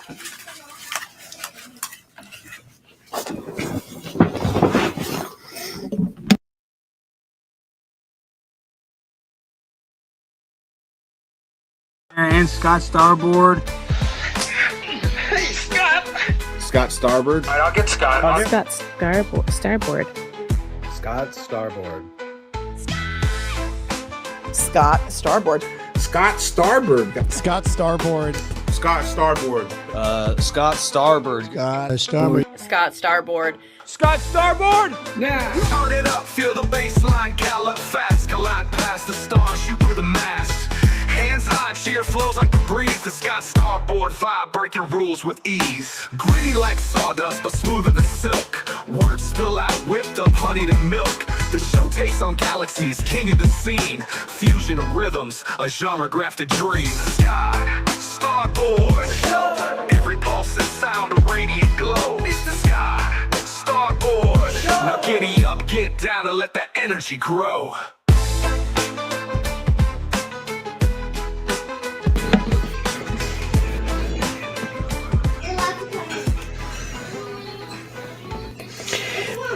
And Scott Starboard. Hey, Scott. Scott Starboard. All right, I'll get Scott. Scott Starboard. Scott Starboard. Scott Starboard. Scott Starboard. Scott Starboard. Scott Starboard. Scott Starboard. Starboard. Scott Starboard. Scott Starboard! Now, turn it up, feel the baseline, gallop fast, collide past the stars, shoot through the mast. Hands high, sheer flows like the breeze. The Scott Starboard vibe, breaking rules with ease. Gritty like sawdust, but smoother than silk. Words spill out, whipped up honey and milk. The show takes on galaxies, king of the scene. Fusion of rhythms, a genre-grafted dream. Scott Starboard. Every pulse and sound, a radiant glow. It's the Scott Starboard. Now giddy up, get down, and let that energy grow.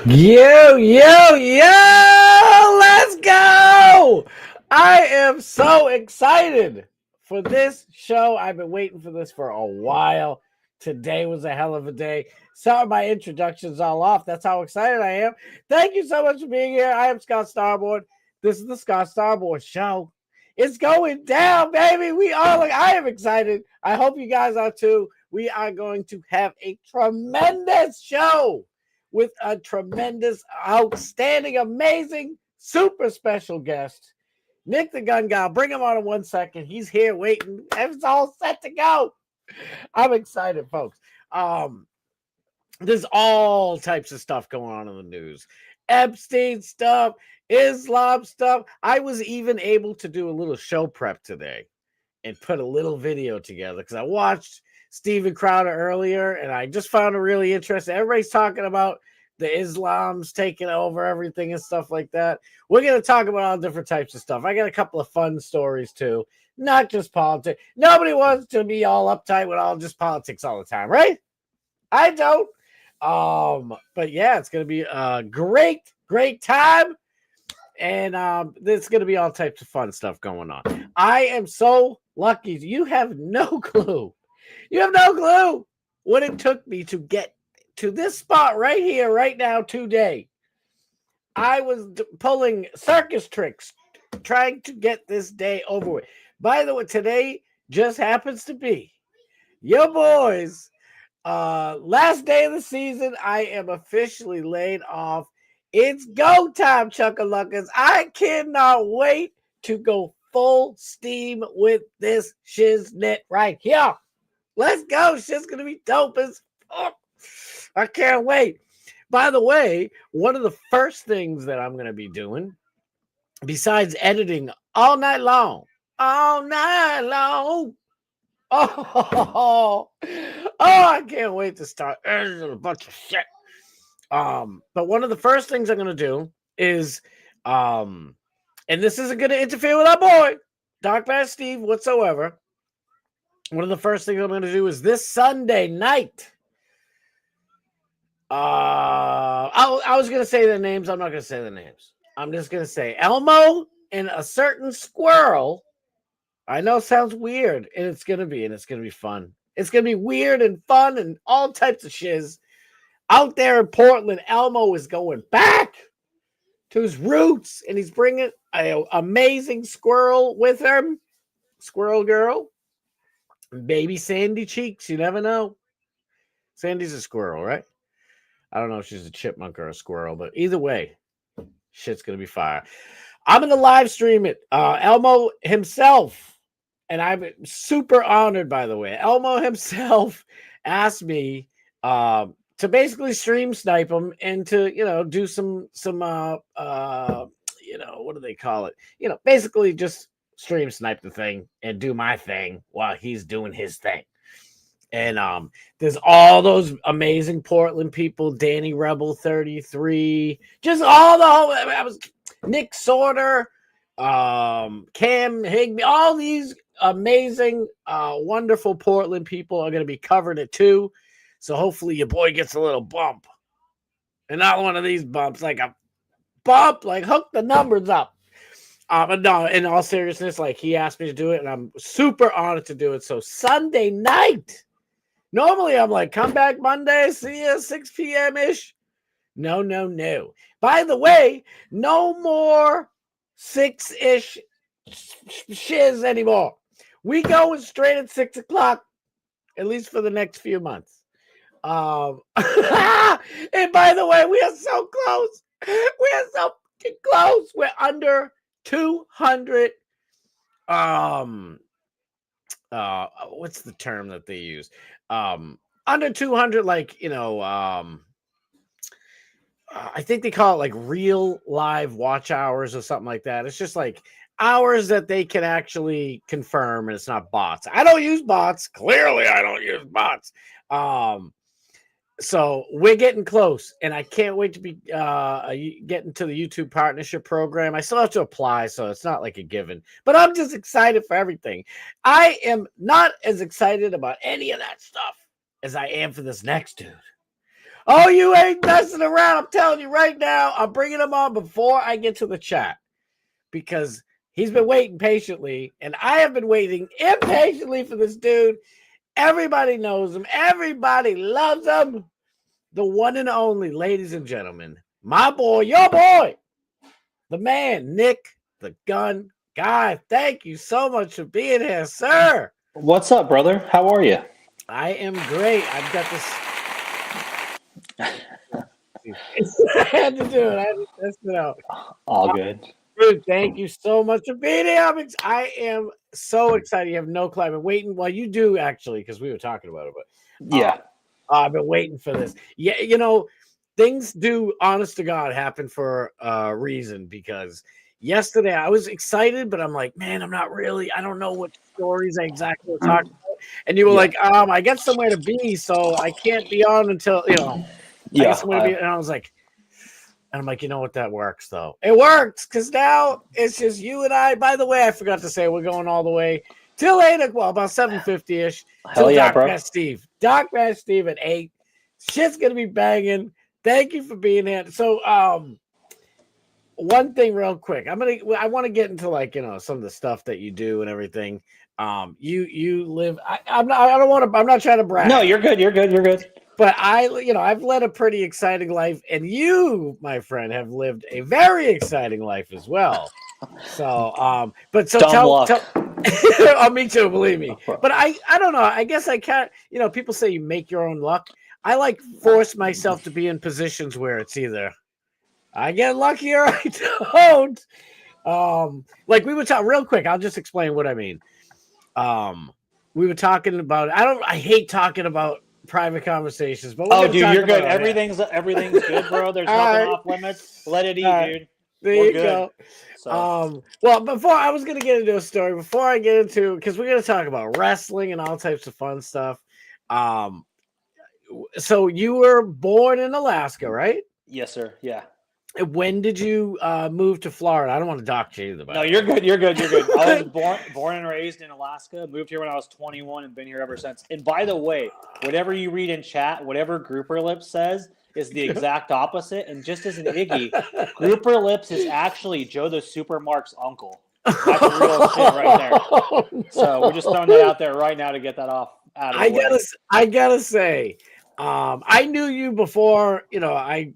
Yo, let's go! I am so excited for this show. I've been waiting for this for a while. Today was a hell of a day. Sorry, my introduction's all off. That's how excited I am. Thank you so much for being here. I am Scott Starboard. This is the Scott Starboard Show. It's going down, baby. I am excited. I hope you guys are too. We are going to have a tremendous show with a tremendous, outstanding, amazing, super special guest, Nick the Gun Guy. Bring him on in 1 second. He's here waiting. It's all set to go. I'm excited, folks. There's all types of stuff going on in the news. Epstein stuff, Islam stuff. I was even able to do a little show prep today and put a little video together because I watched Steven Crowder earlier, and I just found it really interesting. Everybody's talking about the Islam's taking over everything and stuff like that. We're going to talk about all different types of stuff. I got a couple of fun stories, too, not just politics. Nobody wants to be all uptight with all just politics all the time, right? I don't. But, yeah, it's going to be a great, great time, and there's going to be all types of fun stuff going on. I am so lucky. You have no clue. You have no clue what it took me to get to this spot right here, right now, today. I was pulling circus tricks, trying to get this day over with. By the way, today just happens to be your boys' last day of the season. I am officially laid off. It's go time, Chuckaluckas. I cannot wait to go full steam with this shiznit right here. Let's go. Shit's going to be dope as fuck. I can't wait. By the way, one of the first things that I'm going to be doing, besides editing all night long, oh, I can't wait to start editing a bunch of shit. But one of the first things I'm going to do is, and this isn't going to interfere with our boy, Dark Matt Steve, whatsoever. One of the first things I'm going to do is this Sunday night. I was going to say their names. I'm not going to say their names. I'm just going to say Elmo and a certain squirrel. I know it sounds weird, and it's going to be fun. It's going to be weird and fun and all types of shiz. Out there in Portland, Elmo is going back to his roots, and he's bringing an amazing squirrel with him. Squirrel girl. Baby Sandy Cheeks. You never know. Sandy's a squirrel, right? I don't know if she's a chipmunk or a squirrel, but either way, shit's going to be fire. I'm going to live stream it. Elmo himself, and I'm super honored, by the way. Elmo himself asked me to basically stream snipe him and to, do some what do they call it? Basically just stream snipe the thing and do my thing while he's doing his thing. And there's all those amazing Portland people, Danny Rebel 33, just all the whole, Nick Sorter, Cam Higby, all these amazing, wonderful Portland people are going to be covering it too. So hopefully your boy gets a little bump. And not one of these bumps, like a bump, like hook the numbers up. But no, in all seriousness, like he asked me to do it, and I'm super honored to do it. So Sunday night, normally I'm like, come back Monday, see you 6 p.m. ish. No. By the way, no more 6-ish shiz anymore. We going straight at 6 o'clock, at least for the next few months. And by the way, we are so close. We are so close. We're under 200. What's the term that they use? Under 200, like, I think they call it like real live watch hours or something like that. It's just like hours that they can actually confirm, and it's not bots. I don't use bots. Clearly, I don't use bots. So we're getting close, and I can't wait to be getting to the YouTube partnership program. I still have to apply, so it's not like a given. But I'm just excited for everything. I am not as excited about any of that stuff as I am for this next dude. Oh, you ain't messing around. I'm telling you right now, I'm bringing him on before I get to the chat because he's been waiting patiently, and I have been waiting impatiently for this dude. Everybody knows him. Everybody loves him. The one and only, ladies and gentlemen, my boy, your boy, the man, Nick, the gun guy. Thank you so much for being here, sir. What's up, brother? How are you? I am great. I've got this. I had to do it. I had to test it out. All good. Dude, thank you so much for being here. I am so excited. You have no clue. I've been waiting. Well, you do actually, because we were talking about it. But Yeah. I've been waiting for this. Yeah, things do, honest to God, happen for a reason. Because yesterday I was excited, but I'm like, man, I'm not really. I don't know what stories I exactly were talking about. And you were like, I got somewhere to be, so I can't be on until I got somewhere to be. And I was like. And I'm like, you know what? That works, though. It works because now it's just you and I. By the way, I forgot to say we're going all the way till 8 o'clock, well, about 7:50-ish. Hell yeah, Doc bro. Matt Steve. Doc Matt Steve at 8. Shit's going to be banging. Thank you for being here. So, one thing real quick. I want to get into some of the stuff that you do and everything. You live. I'm not trying to brag. No, you're good. You're good. But I've led a pretty exciting life, and you, my friend, have lived a very exciting life as well. So, tell oh, me too, believe me. But I don't know. I guess I can't. People say you make your own luck. I force myself to be in positions where it's either I get lucky or I don't. Like we were talking real quick. I'll just explain what I mean. We were talking about. I hate talking about private conversations, but dude, you're good. Everything's good, bro. There's nothing off limits. Let it eat, dude. There you go. So. Well, before I was gonna get into a story, before I get into because we're gonna talk about wrestling and all types of fun stuff. So you were born in Alaska, right? Yes, sir. Yeah. When did you move to Florida? I don't want to dock you either. No, you're good. You're good. I was born and raised in Alaska. Moved here when I was 21 and been here ever since. And by the way, whatever you read in chat, whatever Grouper Lips says is the exact opposite. And just as an Iggy, Grouper Lips is actually Joe the Supermark's uncle. That's real shit right there. So we're just throwing that out there right now to get that out of the way. I gotta say, I knew you before. I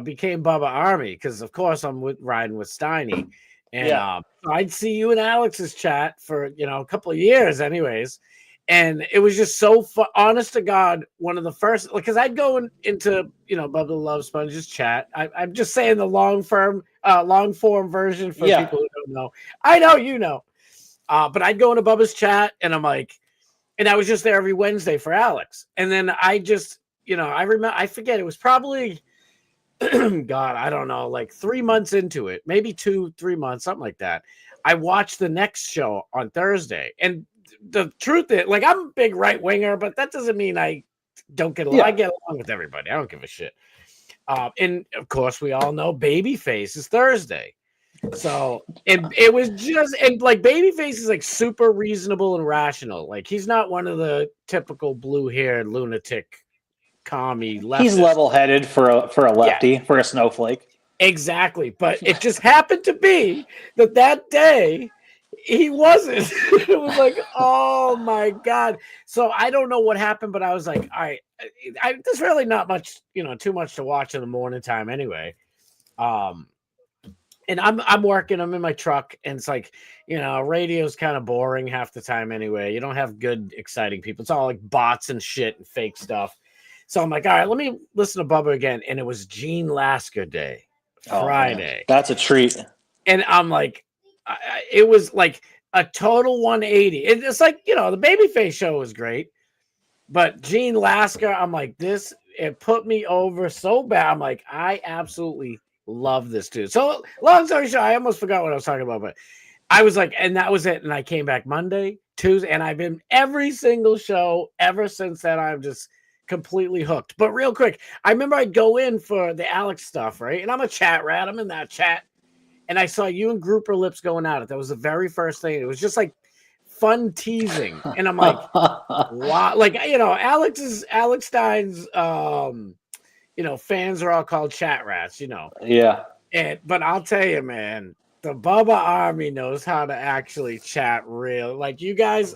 became Bubba Army because, of course, I'm riding with Steiny, and I'd see you in Alex's chat for a couple of years, anyways. And it was just so fun. Honest to God, one of the first, because I'd go into Bubba the Love Sponge's chat. I'm just saying the long form version for people who don't know. I know you know, but I'd go into Bubba's chat, and I'm like, and I was just there every Wednesday for Alex, and then I just I forget, it was probably. God, I don't know, like 3 months into it, maybe 2-3 months, something like that. I watched the next show on Thursday, and the truth is, I'm a big right winger, but that doesn't mean I don't get along. I get along with everybody. I don't give a shit. And of course, we all know Babyface is Thursday. So it was just, and like Babyface is like super reasonable and rational. Like he's not one of the typical blue-haired lunatic commie leftist. He's level-headed for a lefty, for a snowflake. Exactly, but it just happened to be that day he wasn't. It was like, oh my god. So I don't know what happened, but I was like, all right, there's really not much, too much to watch in the morning time anyway. And I'm working, I'm in my truck, and it's like, radio's kind of boring half the time anyway. You don't have good, exciting people. It's all like bots and shit and fake stuff. So I'm like, all right, let me listen to Bubba again. And it was Gene Lasker Day, Friday. Man. That's a treat. And I'm like, it was like a total 180. It's like, the Babyface show was great. But Gene Lasker, I'm like, it put me over so bad. I'm like, I absolutely love this dude. So long story short, I almost forgot what I was talking about, but I was like, and that was it. And I came back Monday, Tuesday, and I've been every single show ever since then. I'm just completely hooked. But real quick, I remember I'd go in for the Alex stuff, right? And I'm a chat rat. I'm in that chat. And I saw you and Grouper Lips going at it. That was the very first thing. It was just like fun teasing. And I'm like, wow. Like, Alex Stein's fans are all called chat rats, Yeah. But I'll tell you, man, the Bubba Army knows how to actually chat real. Like, you guys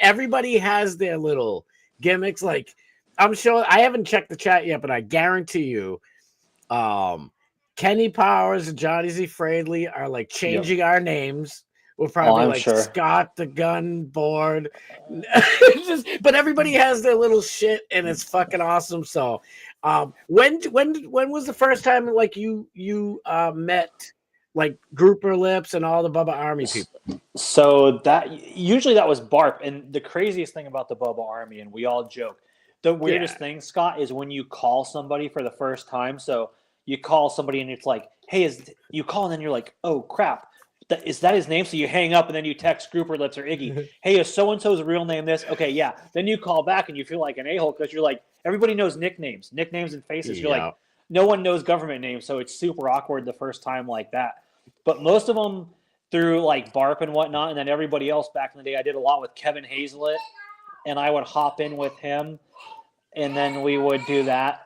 everybody has their little gimmicks. Like, I'm sure I haven't checked the chat yet, but I guarantee you, Kenny Powers and Johnny Z. Fradley are like changing our names. We're probably sure. Scott the Gun Board. But everybody has their little shit, and it's fucking awesome. So, when was the first time like you met like Grouper Lips and all the Bubba Army people? So that was Barp, and the craziest thing about the Bubba Army, and we all joke, the weirdest thing, Scott, is when you call somebody for the first time. So you call somebody and it's like, hey, you call and then you're like, oh crap, is that his name? So you hang up and then you text Grouper Lips or Iggy, hey, is so-and-so's real name this? Okay, yeah. Then you call back and you feel like an a-hole because you're like, everybody knows nicknames and faces. You're like, no one knows government names, so it's super awkward the first time like that. But most of them through like Barp and whatnot, and then everybody else back in the day, I did a lot with Kevin Hazlett, and I would hop in with him, and then we would do that.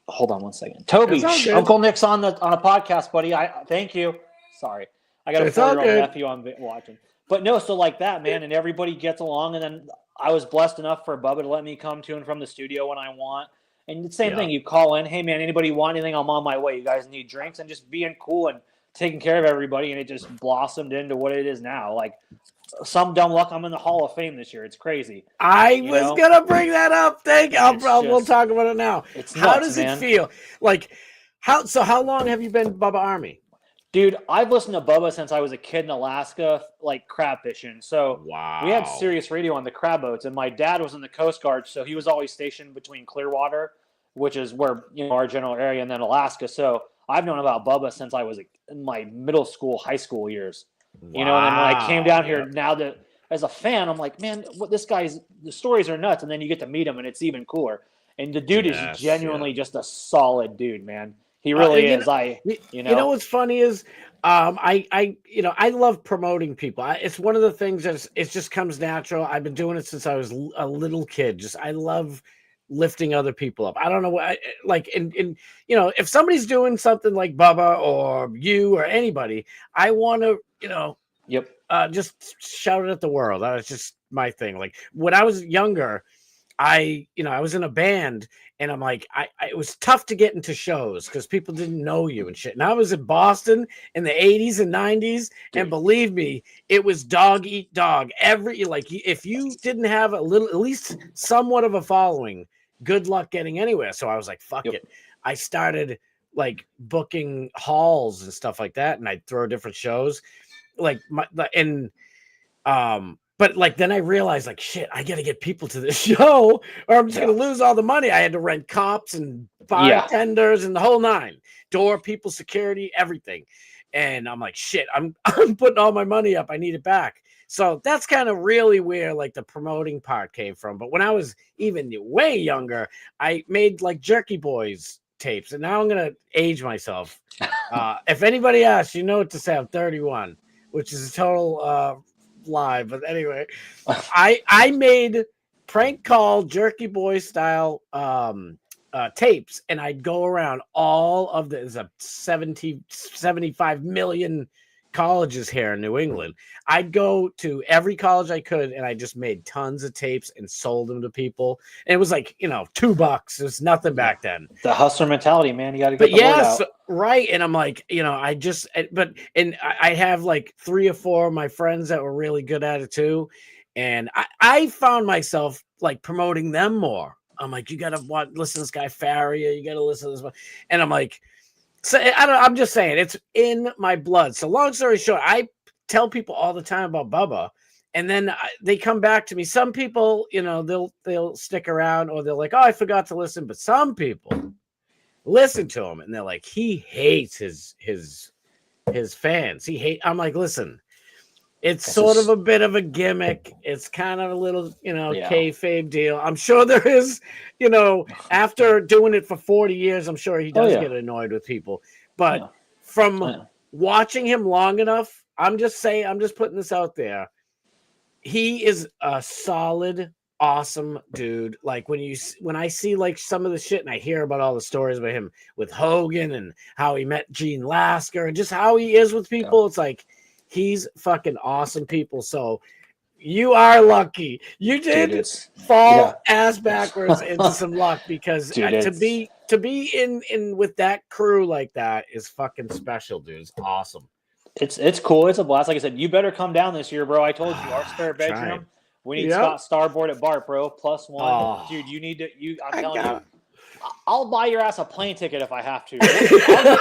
Hold on one second. Toby, Uncle Nick's on a podcast, buddy. Thank you. Sorry. I got a 4-year-old nephew I'm watching. But no, so like that, man, and everybody gets along, and then I was blessed enough for Bubba to let me come to and from the studio when I want. And the same thing, you call in, hey, man, anybody want anything? I'm on my way. You guys need drinks? And just being cool and taking care of everybody, and it just blossomed into what it is now. Like, some dumb luck, I'm in the Hall of Fame this year. It's crazy. I was going to bring that up. Thank you. We'll talk about it now. How does it feel? Like, how long have you been Bubba Army? Dude, I've listened to Bubba since I was a kid in Alaska, like crab fishing. So we had Sirius Radio on the crab boats, and my dad was in the Coast Guard, so he was always stationed between Clearwater, which is where our general area, and then Alaska. So I've known about Bubba since I was in my middle school, high school years. And then when I came down here, now that as a fan, I'm like, man, the stories are nuts, and then you get to meet him, and it's even cooler. And the dude is genuinely just a solid dude, man. He really is. You know what's funny is, I love promoting people. It's one of the things that it just comes natural. I've been doing it since I was a little kid. I love lifting other people up. I don't know what, if somebody's doing something like Bubba or you or anybody, I want to, just shout it at the world. That was just my thing. Like when I was younger, I was in a band, and I'm like, it was tough to get into shows because people didn't know you and shit. And I was in Boston in the 80s and 90s, and believe me, it was dog eat dog. If you didn't have at least somewhat of a following, good luck getting anywhere. So I was like, fuck it. I started like booking halls and stuff like that, and I'd throw different shows. But like then I realized like shit, I gotta get people to this show or I'm just gonna lose all the money. I had to rent cops and bartenders and the whole nine. Door people, security, everything. And I'm like, shit, I'm putting all my money up. I need it back. So that's kind of really where like the promoting part came from. But when I was even way younger, I made like Jerky Boys tapes, and now I'm gonna age myself. If anybody asks, you know what to say. I'm 31, which is a total lie. But anyway, I made prank call Jerky Boy style tapes, and I'd go around all of the 75 million colleges here in New England. I'd go to every college I could, and I just made tons of tapes and sold them to people. And it was like, $2. It was nothing back then. The hustler mentality, man. You got to get But the word yes, out. right. And I'm like, I have like 3 or 4 of my friends that were really good at it too. And I found myself like promoting them more. I'm like, you got to listen to this guy Faria. You got to listen to this one. And I'm like, so I'm just saying it's in my blood. So long story short, I tell people all the time about Bubba, and then they come back to me. Some people, they'll stick around, or they're like, oh, I forgot to listen. But some people listen to him, and they're like, he hates his fans. I'm like, listen, it's sort of a bit of a gimmick. It's kind of a little, kayfabe deal. I'm sure there is, after doing it for 40 years, I'm sure he does get annoyed with people. But from watching him long enough, I'm just putting this out there. He is a solid, awesome dude. Like when I see like some of the shit and I hear about all the stories about him with Hogan and how he met Gene Lasker and just how he is with people, it's like, he's fucking awesome people. So you are lucky. You did fall ass backwards into some luck, because to be in with that crew like that is fucking special, dude. It's awesome. It's cool. It's a blast. Like I said, you better come down this year, bro. I told you, our spare bedroom. We need Scott Starboard at Bart, bro. +1. Dude, you need to. I'm telling you. I'll buy your ass a plane ticket if I have to.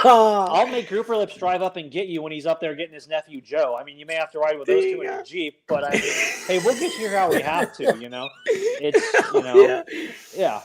I'll make Grouper Lips drive up and get you when he's up there getting his nephew Joe. I mean, you may have to ride with those two in your Jeep, but I mean, hey, we'll get you here how we have to. It's yeah.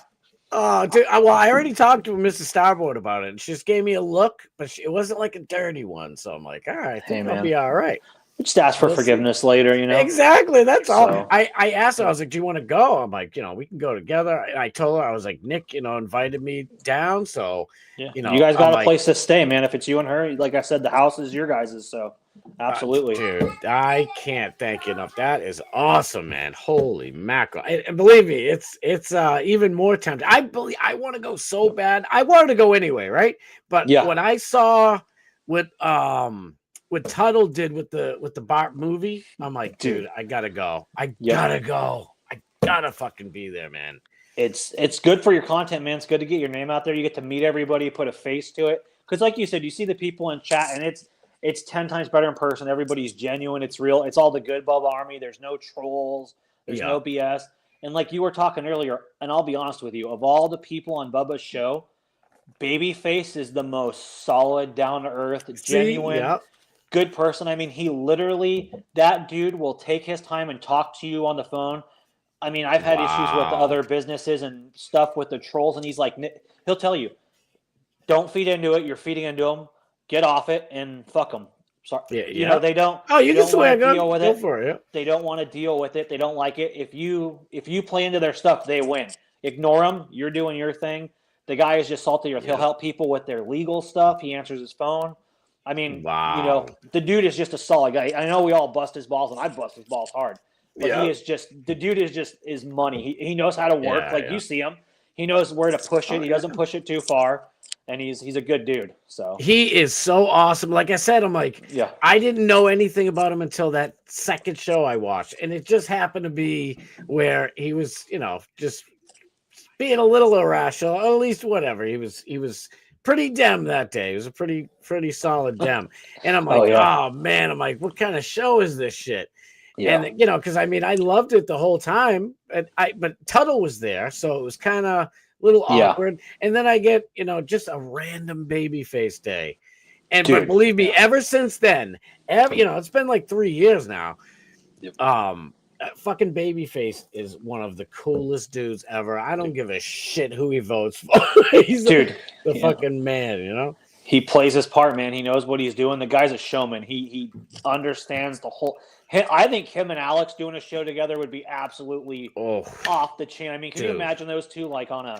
Oh, dude. Well, I already talked to Mrs. Starboard about it, and she just gave me a look, but it wasn't like a dirty one. So I'm like, all right, I think I'll be all right. Just ask for forgiveness later, Exactly. That's all. I asked her, I was like, do you want to go? I'm like, we can go together. And I told her, I was like, Nick, invited me down. So, you guys got a place to stay, man. If it's you and her, like I said, the house is your guys's. So, absolutely. Dude, I can't thank you enough. That is awesome, man. Holy mackerel. And believe me, it's even more tempting. I want to go so bad. I wanted to go anyway, right? But when I saw what Tuttle did with the Bart movie, I'm like, dude, I gotta go. I gotta go. I gotta fucking be there, man. It's good for your content, man. It's good to get your name out there. You get to meet everybody, put a face to it. Because like you said, you see the people in chat, and it's 10 times better in person. Everybody's genuine. It's real. It's all the good Bubba Army. There's no trolls. There's no BS. And like you were talking earlier, and I'll be honest with you, of all the people on Bubba's show, Babyface is the most solid, down-to-earth, genuine, good person. I mean, he literally, that dude will take his time and talk to you on the phone. I mean, I've had issues with other businesses and stuff with the trolls, and he's like, he'll tell you, don't feed into it. You're feeding into them. Get off it and fuck them. Sorry. They don't. Oh, you can swear. Go for it. They don't want to deal with it. They don't like it. If you play into their stuff, they win. Ignore them. You're doing your thing. The guy is just salty. He'll help people with their legal stuff. He answers his phone. I mean, the dude is just a solid guy. I know we all bust his balls, and I bust his balls hard. But he is the dude is money. He knows how to work. You see him. He knows where to push it. He doesn't push it too far. And he's a good dude. So he is so awesome. Like I said, I'm like, I didn't know anything about him until that second show I watched. And it just happened to be where he was, just being a little irrational, or at least whatever. He was pretty dem that day. He was a pretty solid dem. And I'm like, oh man, I'm like, what kind of show is this shit? Yeah. And because I mean, I loved it the whole time, but Tuttle was there, so it was kind of little awkward. And then I get, just a random Babyface day. And but believe me, ever since then, it's been like 3 years now. Fucking Babyface is one of the coolest dudes ever. I don't give a shit who he votes for. He's the fucking man, He plays his part, man. He knows what he's doing. The guy's a showman. He understands the whole. I think him and Alex doing a show together would be absolutely off the chain. I mean, can you imagine those two like on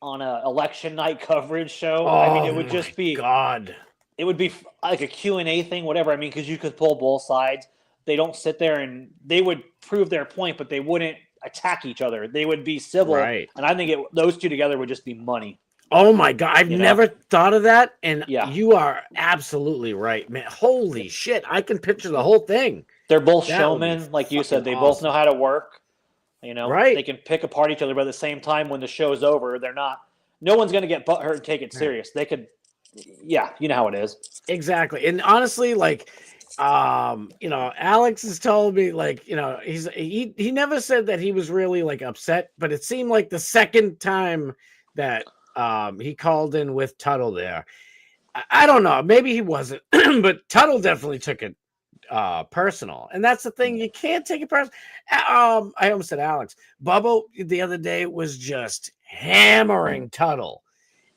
on a election night coverage show. Oh, I mean, it would just be God. It would be like a Q&A thing, whatever. I mean, because you could pull both sides. They don't sit there and they would prove their point, but they wouldn't attack each other. They would be civil, Right. and I think those two together would just be money. Oh my God, I've never thought of that, and Yeah. you are absolutely right, man. Holy shit, I can picture the whole thing. They're both That would be showmen, like you said. They fucking both awesome. know how to work. You know, Right. They can pick apart each other, but at the same time, when the show's over, they're not. No one's going to get butthurt and take it serious. They could, yeah, you know how it is. Exactly, and honestly, like, Alex has told me, like, he never said that he was really like upset, but it seemed like the second time that he called in with Tuttle there, I don't know, maybe he wasn't, but Tuttle definitely took it personal, and that's the thing, you can't take it personal. I almost said Alex. Bubba the other day was just hammering Tuttle,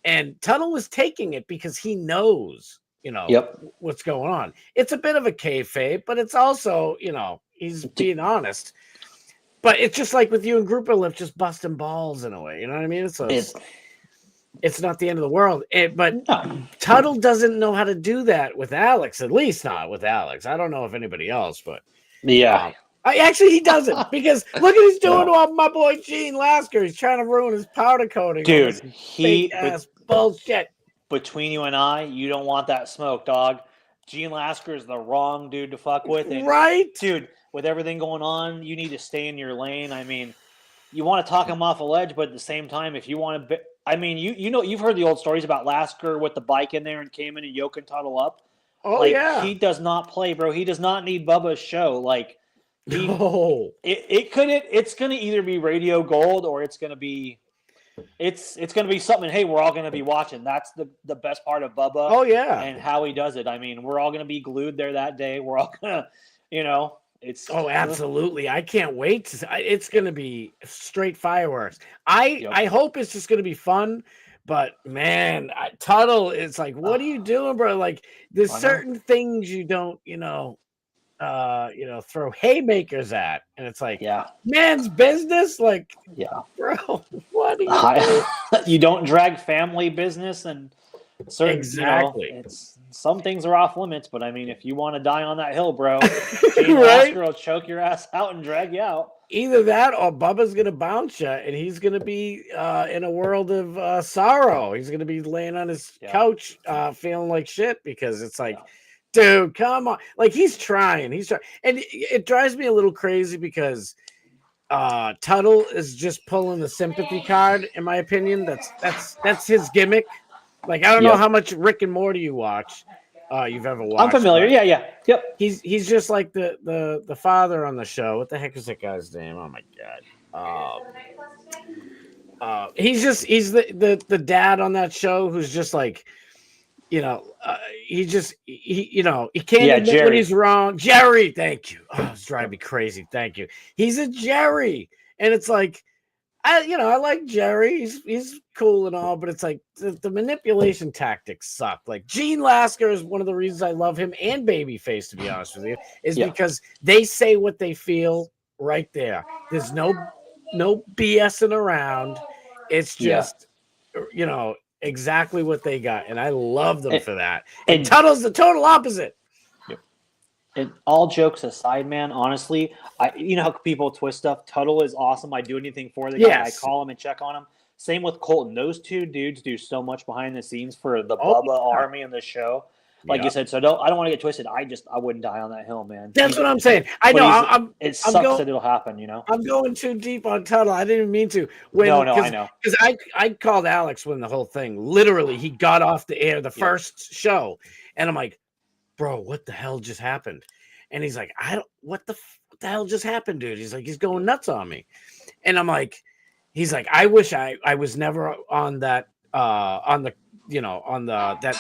and Tuttle was taking it because he knows what's going on. It's a bit of a kayfabe, but it's also, he's being honest. But it's just like with you and Grouper Lift, just busting balls in a way. You know what I mean? It's not the end of the world. But Tuttle doesn't know how to do that with Alex, at least not with Alex. I don't know if anybody else, but yeah. Actually, he doesn't, because look what he's doing to my boy Gene Lasker. He's trying to ruin his powder coating. Dude, ass bullshit. Between you and I, you don't want that smoke, dog. Gene Lasker is the wrong dude to fuck with. And, right? Dude, with everything going on, you need to stay in your lane. I mean, you want to talk him off a ledge, but at the same time, if you want to... I mean, you've heard the old stories about Lasker with the bike in there and came in and yoke and Tuttle up. Oh, yeah. He does not play, bro. He does not need Bubba's show. Like, it's going to either be radio gold or it's going to be... It's going to be something. Hey, we're all going to be watching. That's the best part of Bubba. Oh yeah, and how he does it. I mean, we're all going to be glued there that day. We're all going to, it's. Oh, absolutely. I can't wait. It's going to be straight fireworks. I hope it's just going to be fun. But man, Tuttle, it's like, what are you doing, bro? Like, there's certain things you don't, throw haymakers at, and it's like, man's business. Like, bro, what are you doing? You don't drag family business and certain, exactly. Some things are off limits, but I mean, if you want to die on that hill, bro, Gene right? Lasker will choke your ass out and drag you out. Either that or Bubba's gonna bounce you, and he's gonna be in a world of sorrow. He's gonna be laying on his couch, feeling like shit, because it's like. Dude, come on. Like, he's trying. And it drives me a little crazy because Tuttle is just pulling the sympathy card, in my opinion. That's his gimmick. Like, I don't know how much Rick and Morty you've ever watched. I'm familiar. Yeah. Yep. He's just like the father on the show. What the heck is that guy's name? Oh my God. He's the dad on that show who's just like, he can't admit when he's wrong. Jerry, thank you. Oh, it's driving me crazy. Thank you. He's a Jerry, and it's like, I like Jerry. He's cool and all, but it's like the manipulation tactics suck. Like, Gene Lasker is one of the reasons I love him and Babyface, to be honest with you, is because they say what they feel right there. There's no BSing around. It's just exactly what they got, and I love them for that. And Tuttle's the total opposite. And all jokes aside, man, honestly, how people twist stuff. Tuttle is awesome. I do anything for the guy. I call him and check on him. Same with Colton. Those two dudes do so much behind the scenes for the Bubba Army and the show. Like you said, so I don't want to get twisted. I wouldn't die on that hill, man. That's what I'm saying. I know. It sucks that it'll happen, I'm going too deep on Tuttle. I didn't even mean to. I know. Because I called Alex when the whole thing, literally, he got off the air the first show. And I'm like, bro, what the hell just happened? And he's like, what the hell just happened, dude? He's like, he's going nuts on me. And I'm like, he's like, I wish I was never on that,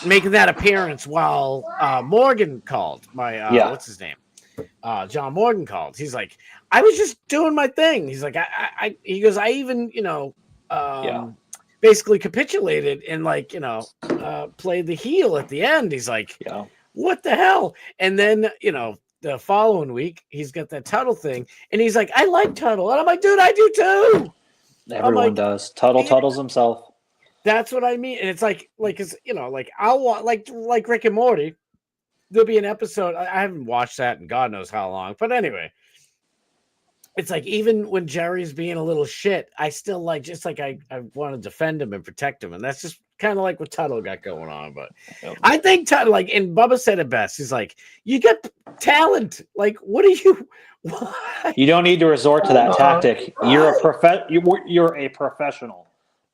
making that appearance while Morgan called what's his name? John Morgan called. He's like, I was just doing my thing. He's like, he goes, I even, basically capitulated and played the heel at the end. He's like, what the hell? And then, the following week, he's got that Tuttle thing, and he's like, I like Tuttle. And I'm like, dude, I do too. Everyone does. Tuttle's himself. That's what I mean. And it's like, cause like I'll watch like Rick and Morty. There'll be an episode. I haven't watched that in God knows how long. But anyway, it's like even when Jerry's being a little shit, I still like just like I want to defend him and protect him. And that's just kind of like what Tuttle got going on. But I think Tuttle, like, and Bubba said it best. He's like, you got talent. Like, what are you? Why? You don't need to resort to that tactic. You're a professional.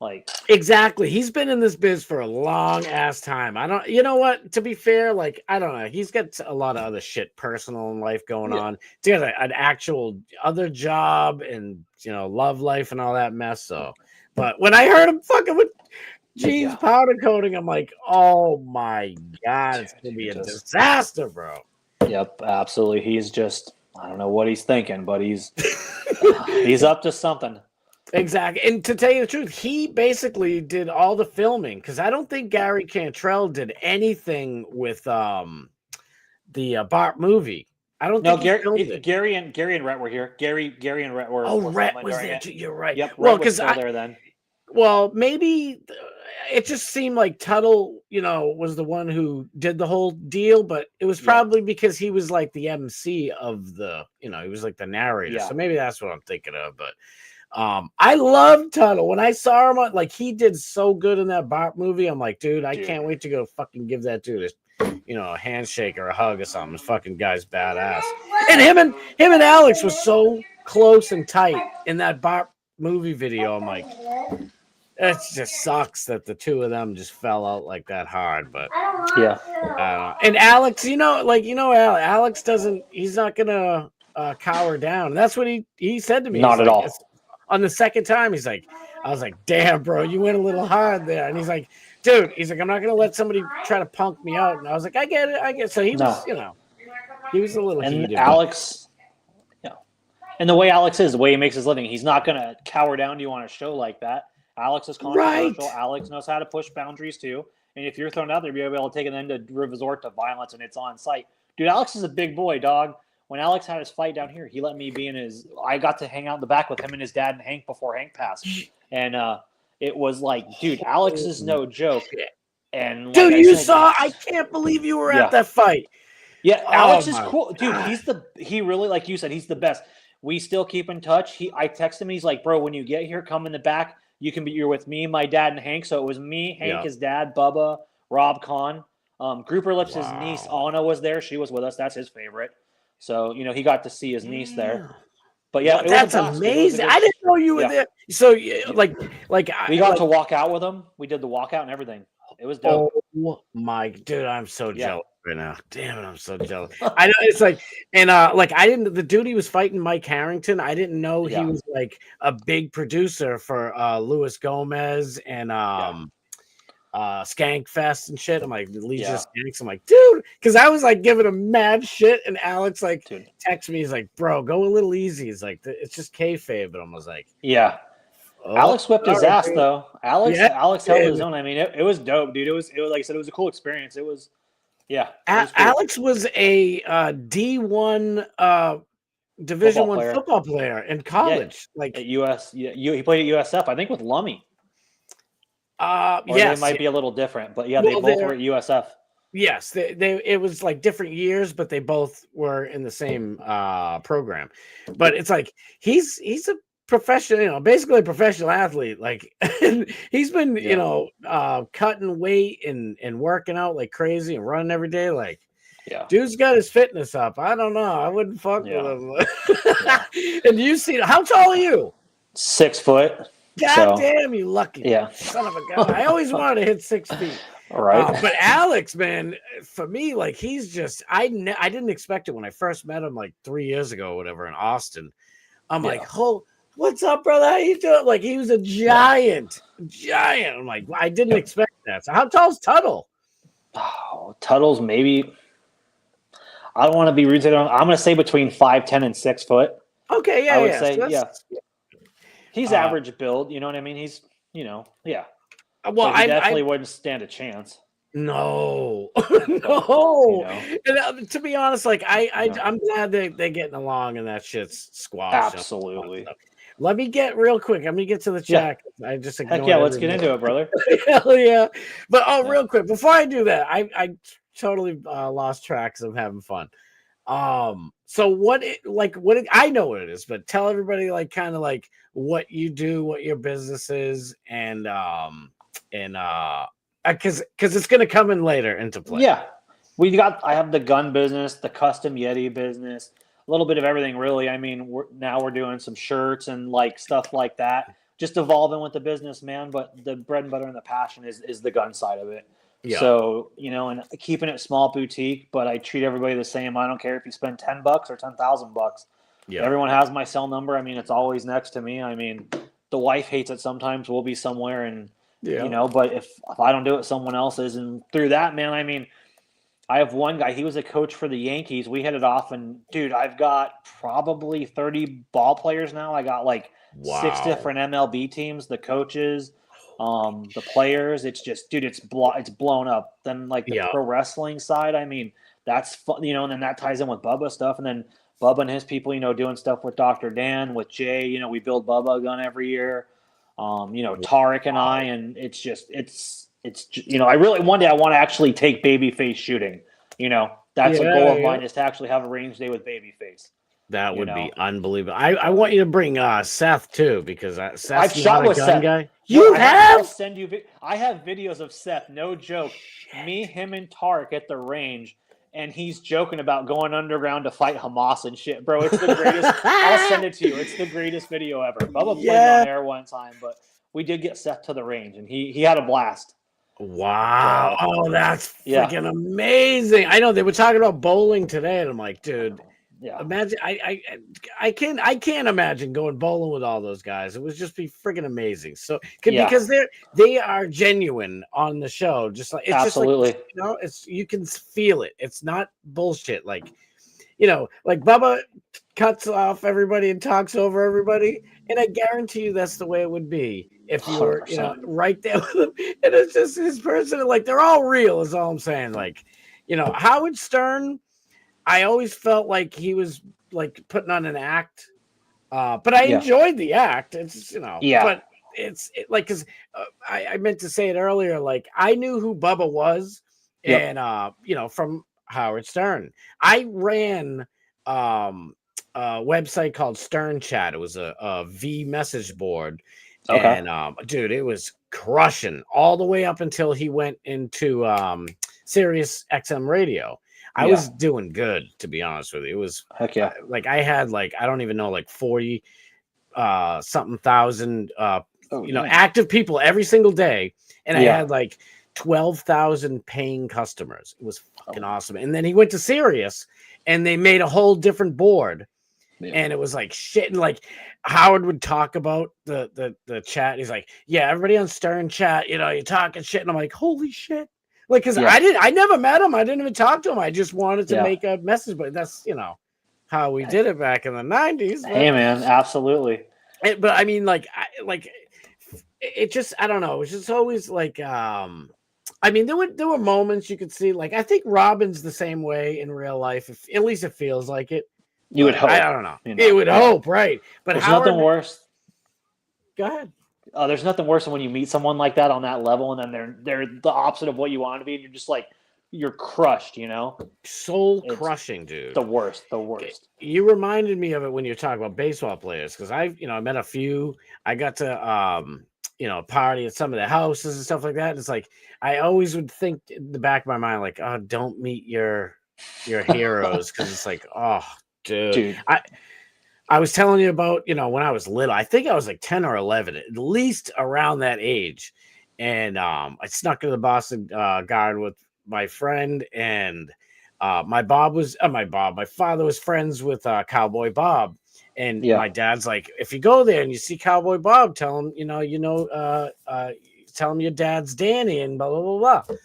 Like, exactly. He's been in this biz for a long ass time. I don't, you know what? To be fair, like, I don't know. He's got a lot of other shit personal in life going on. He's got an actual other job and, love life and all that mess. So, but when I heard him fucking with Gene's powder coating, I'm like, oh my God, it's going to be a disaster, bro. Yep, absolutely. He's just, I don't know what he's thinking, but he's up to something. Exactly. And to tell you the truth, he basically did all the filming because I don't think Gary Cantrell did anything with the Bart movie. I don't think Gary and Rhett were here. Gary and Rhett were. Rhett was there too. You're right. Yep. Well, because there then. Well, maybe it just seemed like Tuttle, was the one who did the whole deal, but it was probably because he was like the MC of the, he was like the narrator. So maybe that's what I'm thinking of. But I love Tuttle. When I saw him, like, he did so good in that Bart movie. I'm like, dude, I can't wait to go fucking give that dude a handshake or a hug or something. This fucking guy's badass. And him and Alex was so close and tight in that Bart movie video. I'm like, it just sucks that the two of them just fell out like that hard. But and Alex, Alex doesn't. He's not gonna cower down. And that's what he said to me. Not at all. On the second time, he's like, I was like, damn, bro, you went a little hard there. And he's like, dude, I'm not going to let somebody try to punk me out. And I was like, I get it. So he was, he was a little heated. Alex, and the way Alex is, the way he makes his living, he's not going to cower down to you on a show like that. Alex is controversial. Right. Alex knows how to push boundaries too. And if you're thrown out there, you'll be able to take it then to resort to violence and it's on site. Dude, Alex is a big boy, dog. When Alex had his fight down here, he let me be in I got to hang out in the back with him and his dad and Hank before Hank passed. And it was like, dude, Alex is no joke. And like dude, I can't believe you were at that fight. Yeah, Alex is cool. Dude, he really, like you said, he's the best. We still keep in touch. I texted him, he's like, bro, when you get here, come in the back. You're with me, my dad, and Hank. So it was me, Hank, his dad, Bubba, Rob Kahn. Grouper Lips' niece, Anna, was there. She was with us. That's his favorite. So, he got to see his niece there. But yeah, that's amazing. I didn't know you were there. So, we got to walk out with him. We did the walkout and everything. It was dope. Oh my, dude, I'm so jealous right now. Damn it, I'm so jealous. I know it's like, and the dude he was fighting, Mike Harrington. I didn't know he was like a big producer for Luis Gomez and Skank Fest and shit. I'm like, Legion Skanks. I'm like, dude, because I was like giving him mad shit, and Alex texts me. He's like, bro, go a little easy. He's like, it's just kayfabe. But I was like, Alex whipped his ass though. Alex held his own. I mean, it was dope, dude. It was like I said, it was a cool experience. It was, it was cool. Alex was a D1 Division I football player in college, like at US. He played at USF, I think, with Lummy. It might be a little different, but they both were at USF. Yes, it was like different years, but they both were in the same program. But it's like he's a professional, basically a professional athlete. Like he's been, cutting weight and working out like crazy and running every day. Like, dude's got his fitness up. I don't know. I wouldn't fuck with him. And you see, how tall are you? 6 foot. God damn, you lucky son of a gun. I always wanted to hit 6 feet. Right. But Alex, man, for me, like, he's just, I didn't expect it when I first met him like 3 years ago or whatever in Austin. I'm like, what's up, brother? How you doing? Like, he was a giant. I'm like, I didn't expect that. So how tall's Tuttle? Oh, Tuttle's maybe, I don't want to be rude to him. I'm going to say between 5'10" and 6 foot. Okay, I would say, he's average build, you know what I mean? He's, Well, he definitely wouldn't stand a chance. No, no. And to be honest, like I'm glad they're getting along and that shit's squashed. Absolutely. Let me get real quick. Let me get to the chat. I just Heck yeah, let's get into it, brother. Hell yeah. But real quick, before I do that, I totally lost tracks of having fun. So what I know what it is, but tell everybody like kind of like what you do, what your business is, and because it's gonna come in later into play. Yeah. I have the gun business, the custom Yeti business, a little bit of everything really. I mean, we're doing some shirts and like stuff like that. Just evolving with the business, man. But the bread and butter and the passion is the gun side of it. Yeah. So, and keeping it small boutique, but I treat everybody the same. I don't care if you spend $10 or $10,000. Yeah. Everyone has my cell number. I mean, it's always next to me. I mean, the wife hates it sometimes. We'll be somewhere and, but if I don't do it, someone else is. And through that, man, I mean, I have one guy. He was a coach for the Yankees. We hit it off, and dude, I've got probably 30 ball players now. I got like 6 different MLB teams, the coaches, the players. It's just, dude, it's blown up. Then like the pro wrestling side, I mean, that's fun, and then that ties in with Bubba stuff, and then Bubba and his people, doing stuff with Dr. Dan, with Jay. We build Bubba a gun every year. Tarek and I, and it's I really one day I want to actually take Babyface shooting. That's a goal of mine, is to actually have a range day with Babyface. That would be unbelievable. I want you to bring Seth too, because Seth's I've shot with Seth. Guy. You have? I'll send you. I have videos of Seth. No joke. Me, him, and Tarek at the range, and he's joking about going underground to fight Hamas and shit, bro. It's the greatest. I'll send it to you. It's the greatest video ever. Bubba played on air one time, but we did get Seth to the range, and he had a blast. Wow! Oh, that's freaking amazing. I know they were talking about bowling today, and I'm like, dude. Yeah. Imagine I can't imagine going bowling with all those guys. It would just be freaking amazing. So because they are genuine on the show, just like it's absolutely, just like, it's you can feel it. It's not bullshit. Like like Bubba cuts off everybody and talks over everybody, and I guarantee you that's the way it would be if you were right there with him. And it's just his person. Like they're all real. Is all I'm saying. Like Howard Stern. I always felt like he was like putting on an act, but I enjoyed the act. It's but it's like because I meant to say it earlier. Like I knew who Bubba was, and from Howard Stern. I ran a website called Stern Chat. It was a V message board, and dude, it was crushing all the way up until he went into Sirius XM radio. I was doing good, to be honest with you. It was heck yeah. Like I had like I don't even know, like 40 something thousand active people every single day, and I had like 12,000 paying customers. It was fucking awesome. And then he went to Sirius, and they made a whole different board, and it was like shit. And like Howard would talk about the chat. He's like, "Yeah, everybody on Stern Chat, you're talking shit," and I'm like, "Holy shit." Like, because I never met him. I didn't even talk to him. I just wanted to make a message, but that's, how we did it back in the 90s. Hey, man, absolutely. But I mean, it just, I don't know. It was just always like, I mean, there were moments you could see, like, I think Robin's the same way in real life. At least it feels like it. You would hope. I don't know. You would hope, right. But there's nothing worse. Go ahead. There's nothing worse than when you meet someone like that on that level, and then they're the opposite of what you want to be, and you're just like, you're crushed, Soul crushing, dude. The worst. You reminded me of it when you're talking about baseball players, because I met a few. I got to party at some of their houses and stuff like that. It's like I always would think in the back of my mind, like, oh, don't meet your heroes, because it's like, oh, dude. I was telling you about, when I was little, I think I was like 10 or 11, at least around that age. And I snuck into the Boston Garden with my friend, and my father was friends with Cowboy Bob. And my dad's like, if you go there and you see Cowboy Bob, tell him, tell him your dad's Danny and blah, blah, blah, blah.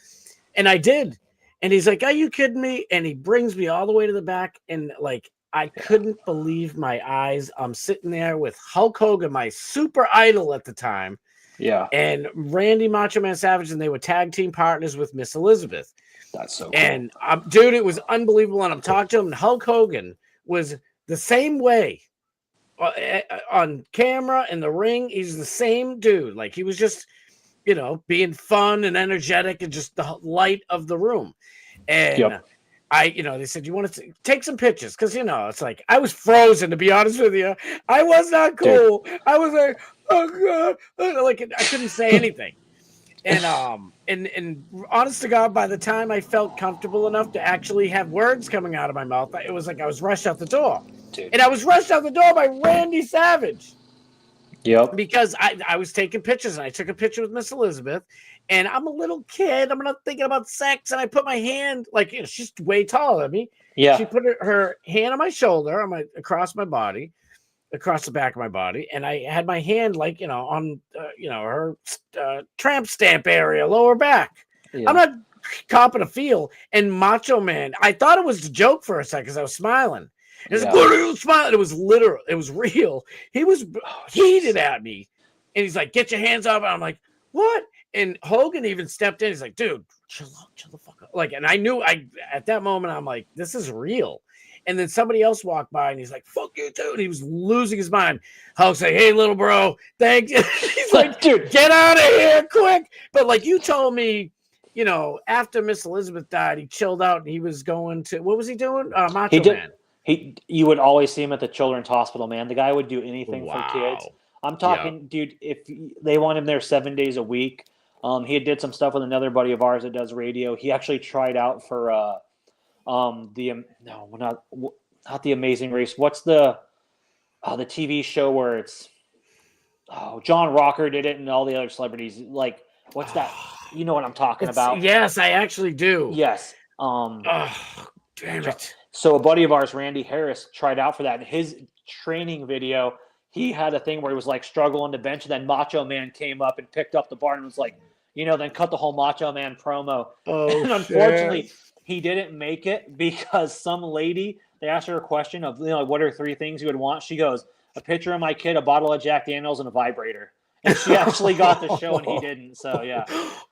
And I did. And he's like, are you kidding me? And he brings me all the way to the back, and like, I couldn't believe my eyes. I'm sitting there with Hulk Hogan, my super idol at the time. Yeah. And Randy Macho Man Savage, and they were tag team partners with Miss Elizabeth. That's so cool. And dude, it was unbelievable. And I'm talking to him, and Hulk Hogan was the same way. on camera in the ring, he's the same dude. Like he was just, being fun and energetic and just the light of the room. And they said, you want to take some pictures? Because, it's like, I was frozen, to be honest with you. I was not cool. Dude. I was like, oh, God. Like, I couldn't say anything. And honest to God, by the time I felt comfortable enough to actually have words coming out of my mouth, it was like I was rushed out the door. Dude. And I was rushed out the door by Randy Savage. Yep. Because I was taking pictures, and I took a picture with Miss Elizabeth, and I'm a little kid. I'm not thinking about sex, and I put my hand, like, she's way taller than me. Yeah. She put her hand on my shoulder, across my body, across the back of my body, and I had my hand, like, on, her tramp stamp area, lower back. Yeah. I'm not copping a feel. And Macho Man, I thought it was a joke for a second because I was smiling. And it's like, what are you smiling? It was literal. It was real. He was heated at me. And he's like, get your hands up. And I'm like, what? And Hogan even stepped in. He's like, dude, chill the fuck up. Like, and I knew at that moment, I'm like, this is real. And then somebody else walked by and he's like, fuck you, dude. He was losing his mind. Hulk's like, hey, little bro, thanks. He's like, dude, get out of here quick. But like you told me, after Miss Elizabeth died, he chilled out and he was going to, what was he doing? Macho Man. You would always see him at the Children's Hospital, man. The guy would do anything for kids. I'm talking, dude, if they want him there 7 days a week. He did some stuff with another buddy of ours that does radio. He actually tried out for not the Amazing Race. What's the TV show where it's John Rocker did it and all the other celebrities. Like, what's that? You know what I'm talking about? Yes, I actually do. Yes. Damn it. So a buddy of ours, Randy Harris, tried out for that. In his training video, he had a thing where he was like struggling to bench, and then Macho Man came up and picked up the bar and was like, then cut the whole Macho Man promo. Oh, and unfortunately, he didn't make it because some lady, they asked her a question of, what are 3 things you would want? She goes, a picture of my kid, a bottle of Jack Daniels, and a vibrator. And she actually got the show, and he didn't. So, yeah.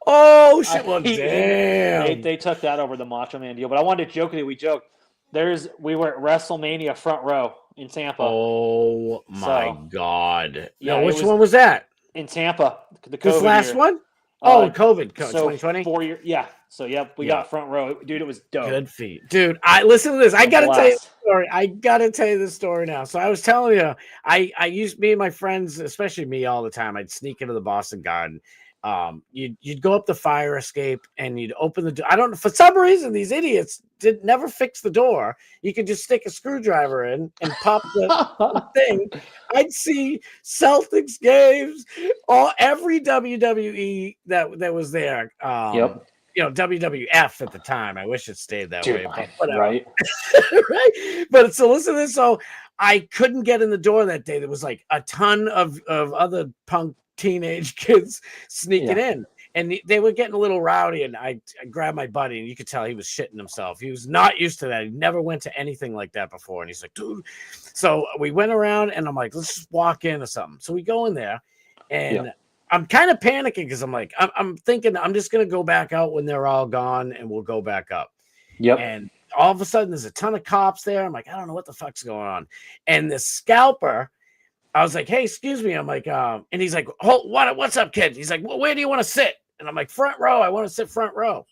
Oh, shit. Well, damn. They took that over the Macho Man deal. But I wanted to jokingly, we joked. We were at WrestleMania front row in Tampa. Oh, my God. Yeah, which one was that? In Tampa. The COVID this last year. one? COVID 2020? 4 years. Yeah. So, we got front row. Dude, it was dope. Good feat. Dude, listen to this. I got to tell you the story. I got to tell you this story now. So I was telling you, I used me and my friends, especially me all the time, I'd sneak into the Boston Garden. You'd go up the fire escape and you'd open the door. I don't know, for some reason, these idiots never fix the door. You could just stick a screwdriver in and pop the thing. I'd see Celtics games, every WWE that was there. WWF at the time. I wish it stayed that way. But whatever. Right. Right. But so listen to this. So I couldn't get in the door that day. There was like a ton of other punk teenage kids sneaking in, and they were getting a little rowdy, and I grabbed my buddy, and you could tell he was shitting himself. He was not used to that. He never went to anything like that before, and he's like, dude. So we went around, and I'm like, let's just walk in or something. So we go in there, and I'm kind of panicking because I'm like, I'm thinking I'm just gonna go back out when they're all gone, and we'll go back up. And all of a sudden there's a ton of cops there. I'm like, I don't know what the fuck's going on. And the scalper, I was like, hey, excuse me. I'm like, and he's like, oh, what's up, kid? He's like, well, where do you want to sit? And I'm like, front row. I want to sit front row.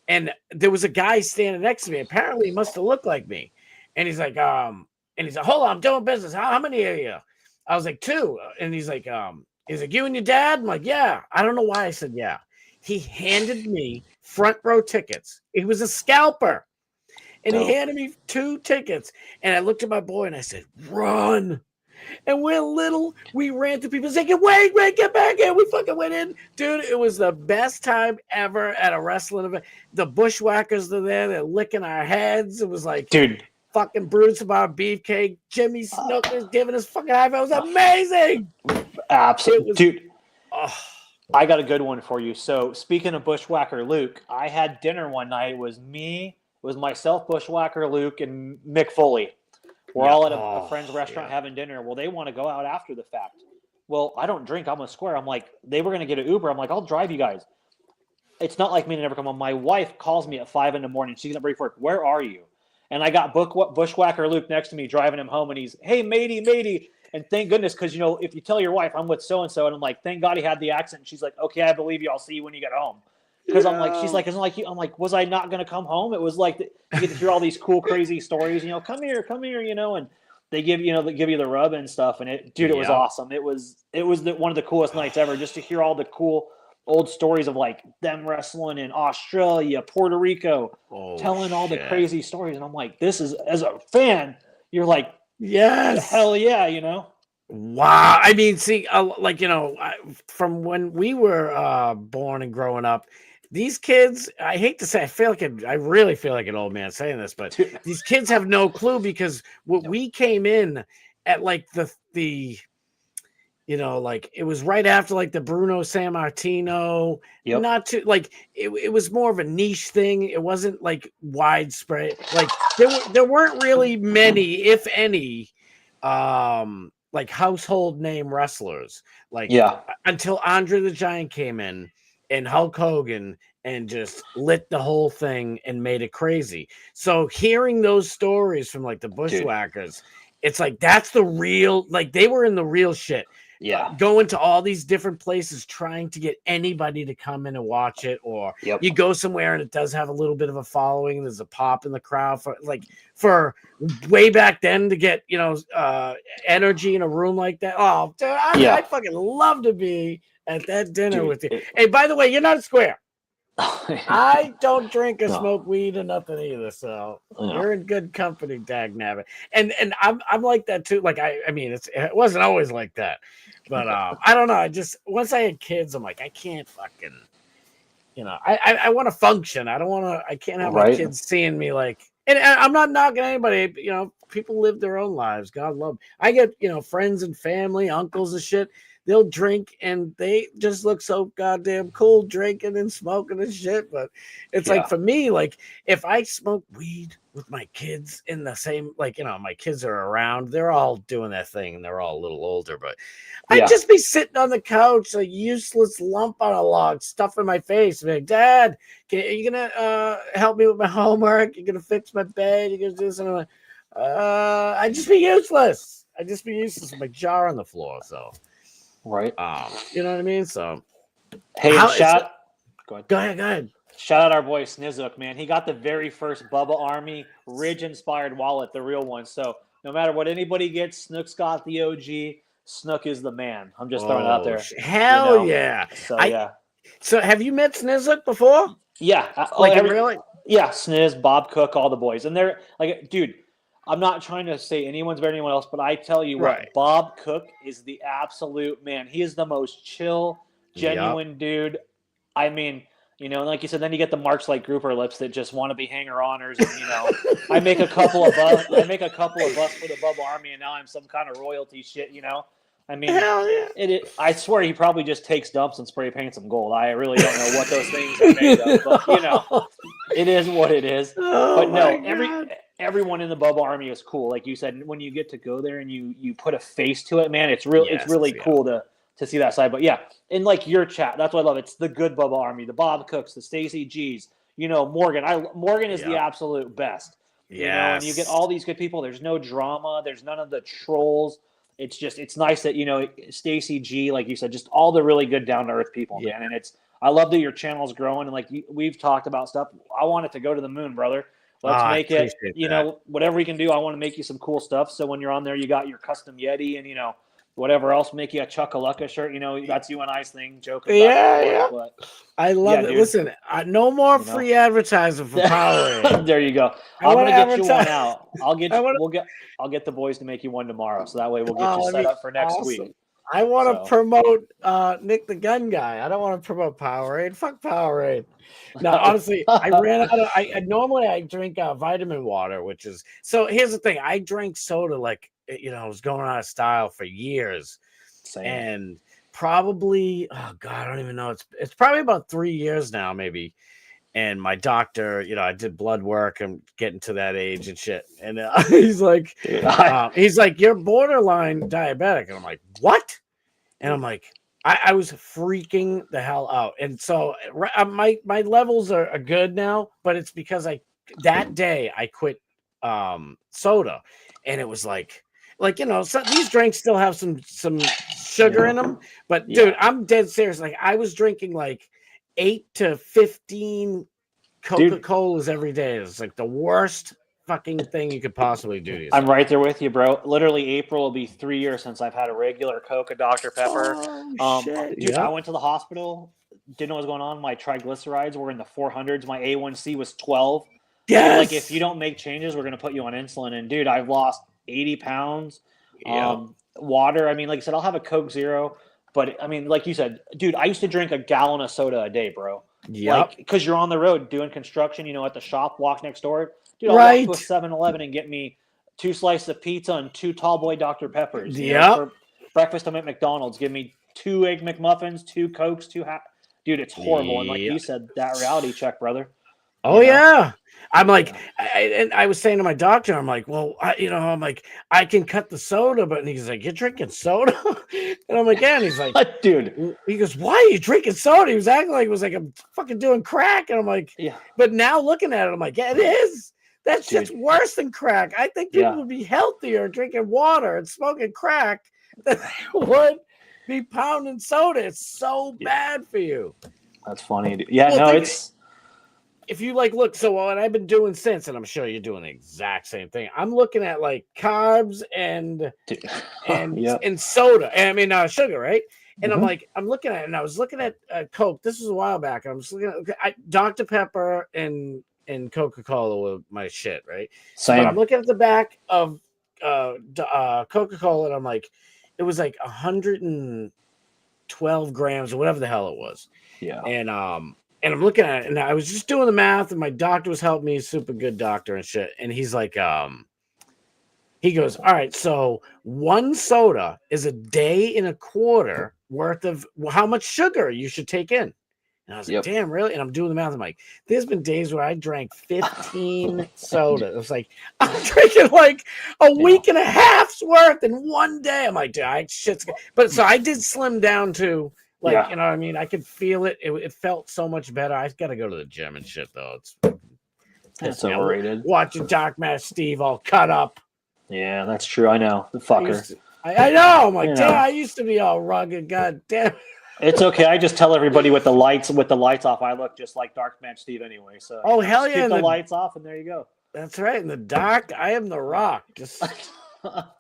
And there was a guy standing next to me. Apparently he must have looked like me. And he's like, hold on, I'm doing business. How many are you? I was like, 2. And he's like, you and your dad? I'm like, yeah. I don't know why I said yeah. He handed me front row tickets. He was a scalper. And he handed me 2 tickets. And I looked at my boy and I said, run. And we ran to people saying, wait, get back in. We fucking went in. Dude, it was the best time ever at a wrestling event. The bushwhackers are there. They're licking our heads. It was like, dude, fucking Bruce about beefcake. Jimmy Snuka is giving us fucking high five. It was amazing. Absolutely. Dude, I got a good one for you. So speaking of Bushwhacker Luke, I had dinner one night. It was myself, Bushwhacker Luke, and Mick Foley. We're all at a friend's restaurant having dinner. Well, they want to go out after the fact. Well, I don't drink. I'm a square. I'm like, they were going to get an Uber. I'm like, I'll drive you guys. It's not like me to never come home. My wife calls me at 5 a.m. She's going to break for work. Where are you? And I got Bushwhacker Luke next to me driving him home, and he's, hey, matey. And thank goodness, because, if you tell your wife I'm with so-and-so, and I'm like, thank God he had the accent. And she's like, okay, I believe you. I'll see you when you get home. Because I'm like, she's like, isn't like you? I'm like, was I not going to come home? It was like, you get to hear all these cool, crazy stories, come here, and they give you the rub and stuff. And it was awesome. It was one of the coolest nights ever, just to hear all the cool old stories of like them wrestling in Australia, Puerto Rico, telling all the crazy stories. And I'm like, this is, as a fan, you're like, yes, hell yeah, Wow. I mean, see, from when we were born and growing up, these kids, I hate to say, I really feel like an old man saying this, but these kids have no clue, because we came in at like the it was right after like the Bruno Sammartino, not too like it was more of a niche thing. It wasn't like widespread. Like there weren't really many, if any, like household name wrestlers, until Andre the Giant came in and Hulk Hogan and just lit the whole thing and made it crazy. So hearing those stories from like the Bushwhackers, it's like that's the real, like they were in the real shit. Going to all these different places trying to get anybody to come in and watch it, or you go somewhere and it does have a little bit of a following. There's a pop in the crowd for way back then to get energy in a room like that. Oh, dude, I fucking love to be at that dinner with you. Hey, by the way, you're not square. I don't drink or smoke weed or nothing either, so you're in good company, dag nabbit. And I'm like that too. Like I mean, it wasn't always like that, but I don't know. I just, once I had kids, I'm like, I can't fucking, I want to function. I can't have my kids seeing me like. And I'm not knocking anybody. People live their own lives. God love them. I get friends and family, uncles and shit. They'll drink and they just look so goddamn cool drinking and smoking and shit. But it's like, for me, like if I smoke weed with my kids in the same, like, my kids are around, they're all doing their thing and they're all a little older, but I'd just be sitting on the couch, a useless lump on a log, stuff in my face. Like, Dad, are you going to help me with my homework? You're going to fix my bed? You're going to do something? I'd just be useless. With my jar on the floor. So. Right. You know what I mean? So, hey, go ahead. Shout out our boy Snizook, man. He got the very first Bubba Army Ridge-inspired wallet, the real one. So no matter what anybody gets, Snook's got the OG. Snook is the man. I'm just throwing it out there. Hell yeah. So, So have you met Snizook before? Yeah. Really? Yeah, Sniz, Bob Cook, all the boys. And they're like, dude, I'm not trying to say anyone's better than anyone else, but I tell you what, Bob Cook is the absolute man. He is the most chill, genuine dude. I mean, like you said, then you get the marks like grouper lips that just want to be hanger-oners. And, I make a couple of bucks for the Bubba Army, and now I'm some kind of royalty shit, I mean, hell yeah. I swear he probably just takes dumps and spray paints them gold. I really don't know what those things are made of, but, it is what it is. But no, everyone in the Bubba Army is cool. Like you said, when you get to go there and you put a face to it, man, it's really cool to see that side. But yeah, in like your chat, that's what I love. It's the good Bubba Army, the Bob Cooks, the Stacy G's, Morgan. Morgan is the absolute best. And you get all these good people. There's no drama. There's none of the trolls. It's nice that, Stacy G, like you said, just all the really good down to earth people, man. And I love that your channel's growing. And like we've talked about stuff. I want it to go to the moon, brother. Let's make it, whatever we can do. I want to make you some cool stuff. So when you're on there, you got your custom Yeti and, whatever else, make you a Chuckalunga shirt. That's you and I's thing, joking. But, I love it. Dude. Listen, no more free advertising for Powerade. There you go. I'm gonna get you one out. I'll get the boys to make you one tomorrow. So that way we'll get you set up for next week. I want to promote Nick the Gun Guy. I don't want to promote Powerade. Fuck Powerade. No, honestly, I ran out of. Normally I drink vitamin water, which is so. Here's the thing: I drank soda like it was going out of style for years, and probably I don't even know. It's probably about 3 years now, maybe. And my doctor, I did blood work. I'm getting to that age and shit. And he's like, you're borderline diabetic. And I'm like, what? And I'm like, I was freaking the hell out. And so my levels are good now, but it's because that day I quit soda, and it was like so these drinks still have some sugar in them, but dude, I'm dead serious. Like I was drinking like 8 to 15 Coca-Colas every day. It's like the worst fucking thing you could possibly do to yourself. I'm right there with you, bro. Literally, April will be 3 years since I've had a regular Coke, a Dr. Pepper. Shit. Dude, I went to the hospital, didn't know what was going on. My triglycerides were in the 400s. My A1C was 12. Yes. Like, if you don't make changes, we're going to put you on insulin. And, dude, I've lost 80 pounds. Water, I mean, like I said, I'll have a Coke Zero. But, I mean, like you said, dude, I used to drink a gallon of soda a day, bro. Like, because you're on the road doing construction, at the shop, walk next door. Dude, I'll walk to a 7-Eleven and get me 2 slices of pizza and 2 tall boy Dr. Peppers. For breakfast, I'm at McDonald's. Give me 2 Egg McMuffins, 2 Cokes, 2 Dude, it's horrible. And like you said, that reality check, brother. Yeah. I'm like, I was saying to my doctor, I'm like, well, I'm like, I can cut the soda, but he's like, you're drinking soda? And I'm like, yeah. And he's like, dude, he goes, why are you drinking soda? He was acting like it was like I'm fucking doing crack. And I'm like, yeah. But now looking at it, I'm like, yeah, it is. That shit's worse than crack. I think people would be healthier drinking water and smoking crack than they would be pounding soda. It's so bad for you. That's funny. Dude. Yeah, it's. If you look, so what I've been doing since, and I'm sure you're doing the exact same thing. I'm looking at like carbs and soda, and I mean sugar, right? And I'm looking at it, and I was looking at Coke. This was a while back. I was looking at Dr. Pepper and Coca-Cola were my shit, right? Same. But I'm looking at the back of Coca-Cola, and I'm like, it was like 112 grams or whatever the hell it was. Yeah. And I'm looking at it, and I was just doing the math, and my doctor was helping me, super good doctor and shit. And he's like, he goes, all right, so 1 soda is a day and a quarter worth of how much sugar you should take in. And I was like, damn, really? And I'm doing the math. I'm like, there's been days where I drank 15 soda. It was like, I'm drinking like a week and a half's worth in one day. I'm like, dude, shit's good. But so I did slim down to, you know what I mean? I could feel it. It felt so much better. I got to go to the gym and shit, though. It's overrated. Watching Dark Match Steve all cut up. Yeah, that's true. I know. The fucker. I know. I'm like, damn, I used to be all rugged. God damn. It's okay. I just tell everybody with the lights off, I look just like Dark Match Steve anyway. So hell yeah. Keep the lights off, and there you go. That's right. In the dark, I am the Rock. Just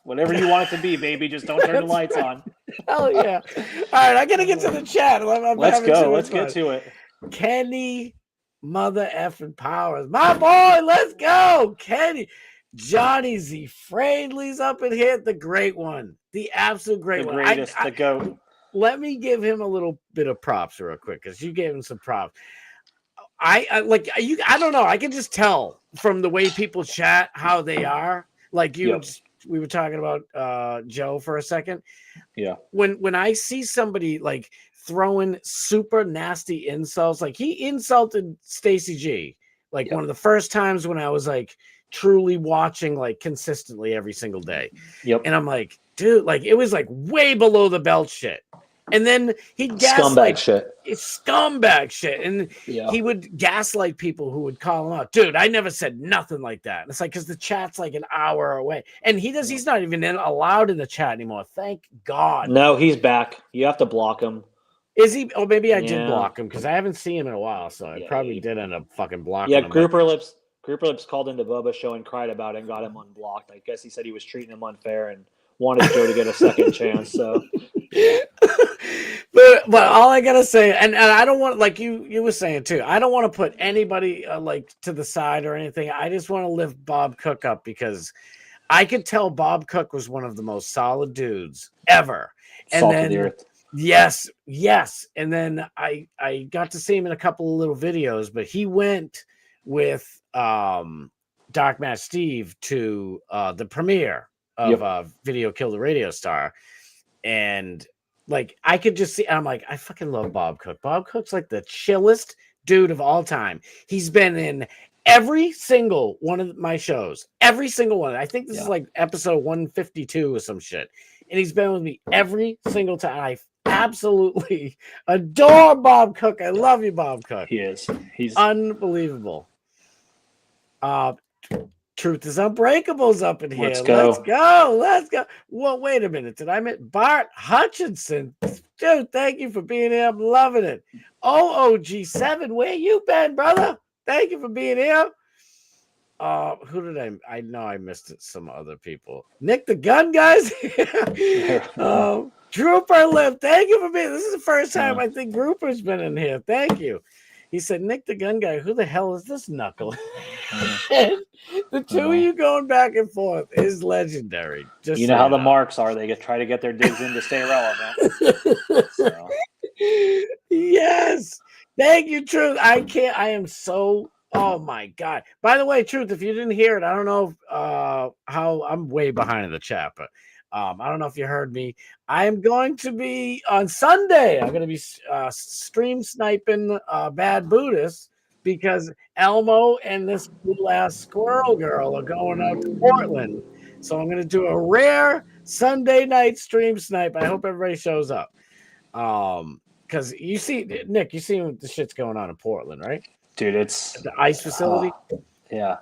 whatever you want it to be, baby. Just don't turn the lights on. Hell yeah. All right, I got to get to the chat. Let's go. Let's get to it. Kenny Mother effing Powers. My boy, let's go. Kenny. Johnny Z. Friendly's up in here. The great one. The absolute great one. The greatest, the GOAT. Let me give him a little bit of props real quick, because you gave him some props. I don't know. I can just tell from the way people chat how they are. Like we were talking about Joe for a second. Yeah. When I see somebody like throwing super nasty insults, like he insulted Stacey G, like one of the first times when I was like truly watching like consistently every single day. Yep. And I'm like, dude, like it was like way below the belt shit. And then he'd gaslight shit. It's scumbag shit. And he would gaslight people who would call him out. Dude, I never said nothing like that. And it's like, because the chat's like an hour away. And he's not even allowed in the chat anymore. Thank God. No, he's back. You have to block him. Is he? Oh, maybe I did block him, because I haven't seen him in a while. So I probably did end up fucking blocking him. Grouper Lips called into Bubba's show and cried about it and got him unblocked. I guess he said he was treating him unfair and wanted Joe to get a second chance. So, but all I gotta say, and I don't want, like you were saying too, I don't want to put anybody like to the side or anything. I just want to lift Bob Cook up, because I could tell Bob Cook was one of the most solid dudes ever. And salt then of the earth. Yes. And then I got to see him in a couple of little videos, but he went with Dark Match Steve to the premiere of Video Kill the Radio Star, and like I could just see, I'm like, I fucking love Bob Cook. Bob Cook's like the chillest dude of all time. He's been in every single one of my shows, every single one. I think this is like episode 152 or some shit, and he's been with me every single time. I absolutely adore Bob Cook. I love you, Bob Cook. He's unbelievable. Truth is Unbreakable's up in here. Let's go. Let's go. Well, wait a minute. Did I miss Bart Hutchinson? Dude, thank you for being here. I'm loving it. OOG7, where you been, brother? Thank you for being here. Who did I know I missed it, some other people. Nick the Gun, guys. Grouper Live, thank you for being. This is the first time I think Grouper's been in here. Thank you. He said, Nick the Gun Guy, who the hell is this knuckle? The two of you going back and forth is legendary. Just you know how the marks are. They try to get their digs in to stay relevant. So. Yes. Thank you, Truth. I am so, oh my God. By the way, Truth, if you didn't hear it, I don't know how I'm way behind in the chat, but I don't know if you heard me. I am going to be on Sunday. I'm going to be stream sniping Bad Buddhist because Elmo and this cool ass squirrel girl are going out to Portland. So I'm going to do a rare Sunday night stream snipe. I hope everybody shows up. Because you see, Nick, you see what the shit's going on in Portland, right? Dude, it's the ice facility. Yeah.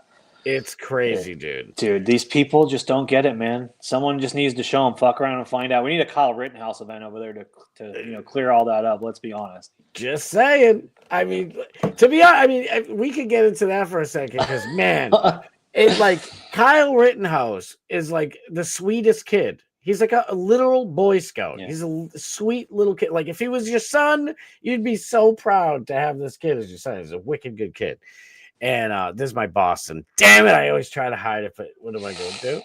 It's crazy, dude. Dude, these people just don't get it, man. Someone just needs to show them. Fuck around and find out. We need a Kyle Rittenhouse event over there to clear all that up. Let's be honest. Just saying. I mean, to be honest, we could get into that for a second because, man, it's like Kyle Rittenhouse is like the sweetest kid. He's like a literal Boy Scout. Yeah. He's a sweet little kid. Like if he was your son, you'd be so proud to have this kid as your son. He's a wicked good kid. And this is my boss, and damn it, I always try to hide it, but what am I going to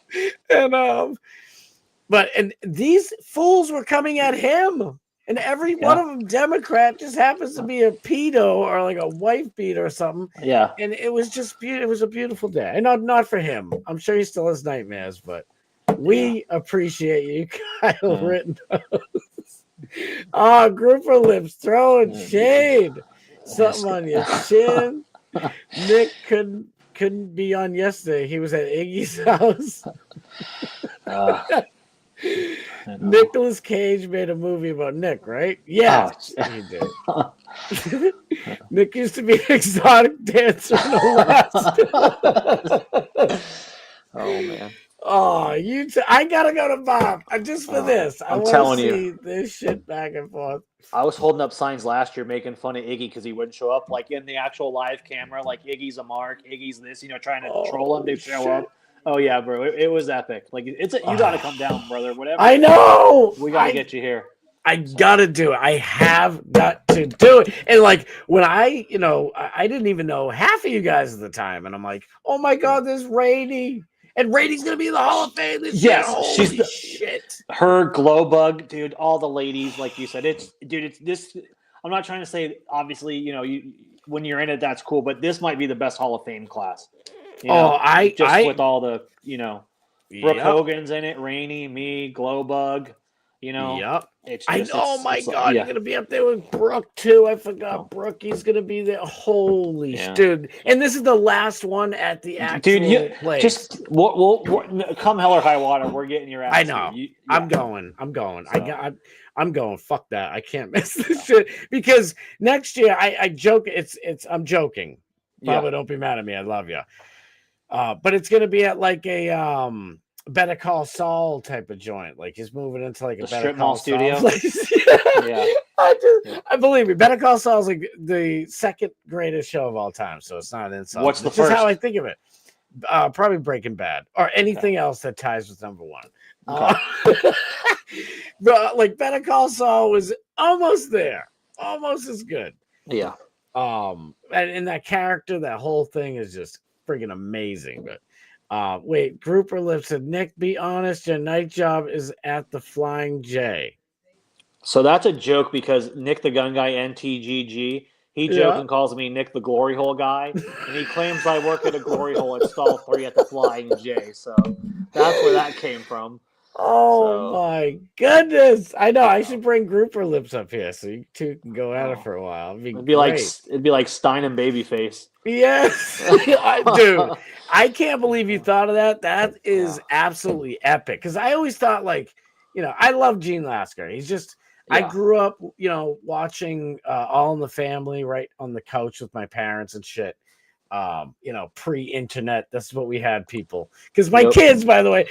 do? And these fools were coming at him, and every one of them Democrat just happens to be a pedo or like a wife beater or something. Yeah, and it was just beautiful. It was a beautiful day, and not for him. I'm sure he still has nightmares, but we appreciate you, Kyle Rittenhouse. Grouper Lips throwing shade, something on your chin. Nick couldn't be on yesterday. He was at Iggy's house. Nicolas Cage made a movie about Nick, right? Yeah, he did. Nick used to be an exotic dancer in Alaska. Oh man. Oh, I gotta go to Bob just for this. I want to see this shit back and forth. I was holding up signs last year making fun of Iggy because he wouldn't show up, like in the actual live camera, like Iggy's a mark, Iggy's this, trying to troll him to show up. Oh yeah, bro, it was epic. Like you got to come down, brother. Whatever. I know. We got to get you here. I gotta do it. I have got to do it. And like when I didn't even know half of you guys at the time, and I'm like, oh my God, there's Rainey. And Rainey's gonna be in the Hall of Fame this year. Holy shit. Her glow bug, dude. All the ladies, like you said, it's this. I'm not trying to say, obviously, when you're in it, that's cool, but this might be the best Hall of Fame class. With all the, Brooke Hogan's in it, Rainey, me, glow bug. Yep. It's just, God, you're gonna be up there with Brooke too. I forgot Brookie's gonna be there. Holy dude! And this is the last one at the actual place. Just we'll come hell or high water. We're getting your ass. I know. I'm going. So. I'm going. Fuck that. I can't miss this shit because next year I joke. I'm joking. Bubba, don't be mad at me. I love you. But it's gonna be at like a Better Call Saul type of joint. Like he's moving into like a Better Call studio. I believe me. Better Call Saul is like the second greatest show of all time. So it's not an insult. What's the first? Just how I think of it. Probably Breaking Bad or anything else that ties with number one. But like Better Call Saul was almost there, almost as good. Yeah. And that character, that whole thing is just freaking amazing. But wait, Grouper Lips said, Nick, be honest, your night job is at the Flying J. So that's a joke because Nick the Gun Guy, NTGG, he jokes and calls me Nick the Glory Hole Guy, and he claims I work at a glory hole at stall 3 at the Flying J. So that's where that came from. My goodness. I know. I should bring Grouper Lips up here so you two can go at it for a while. It'd be like Stein and Babyface. Yes. Dude, I can't believe you thought of that. That is absolutely epic. Because I always thought I love Gene Lasker. He's just I grew up, watching All in the Family right on the couch with my parents and shit. pre-internet. That's what we had, people. Because my Yep. kids, by the way,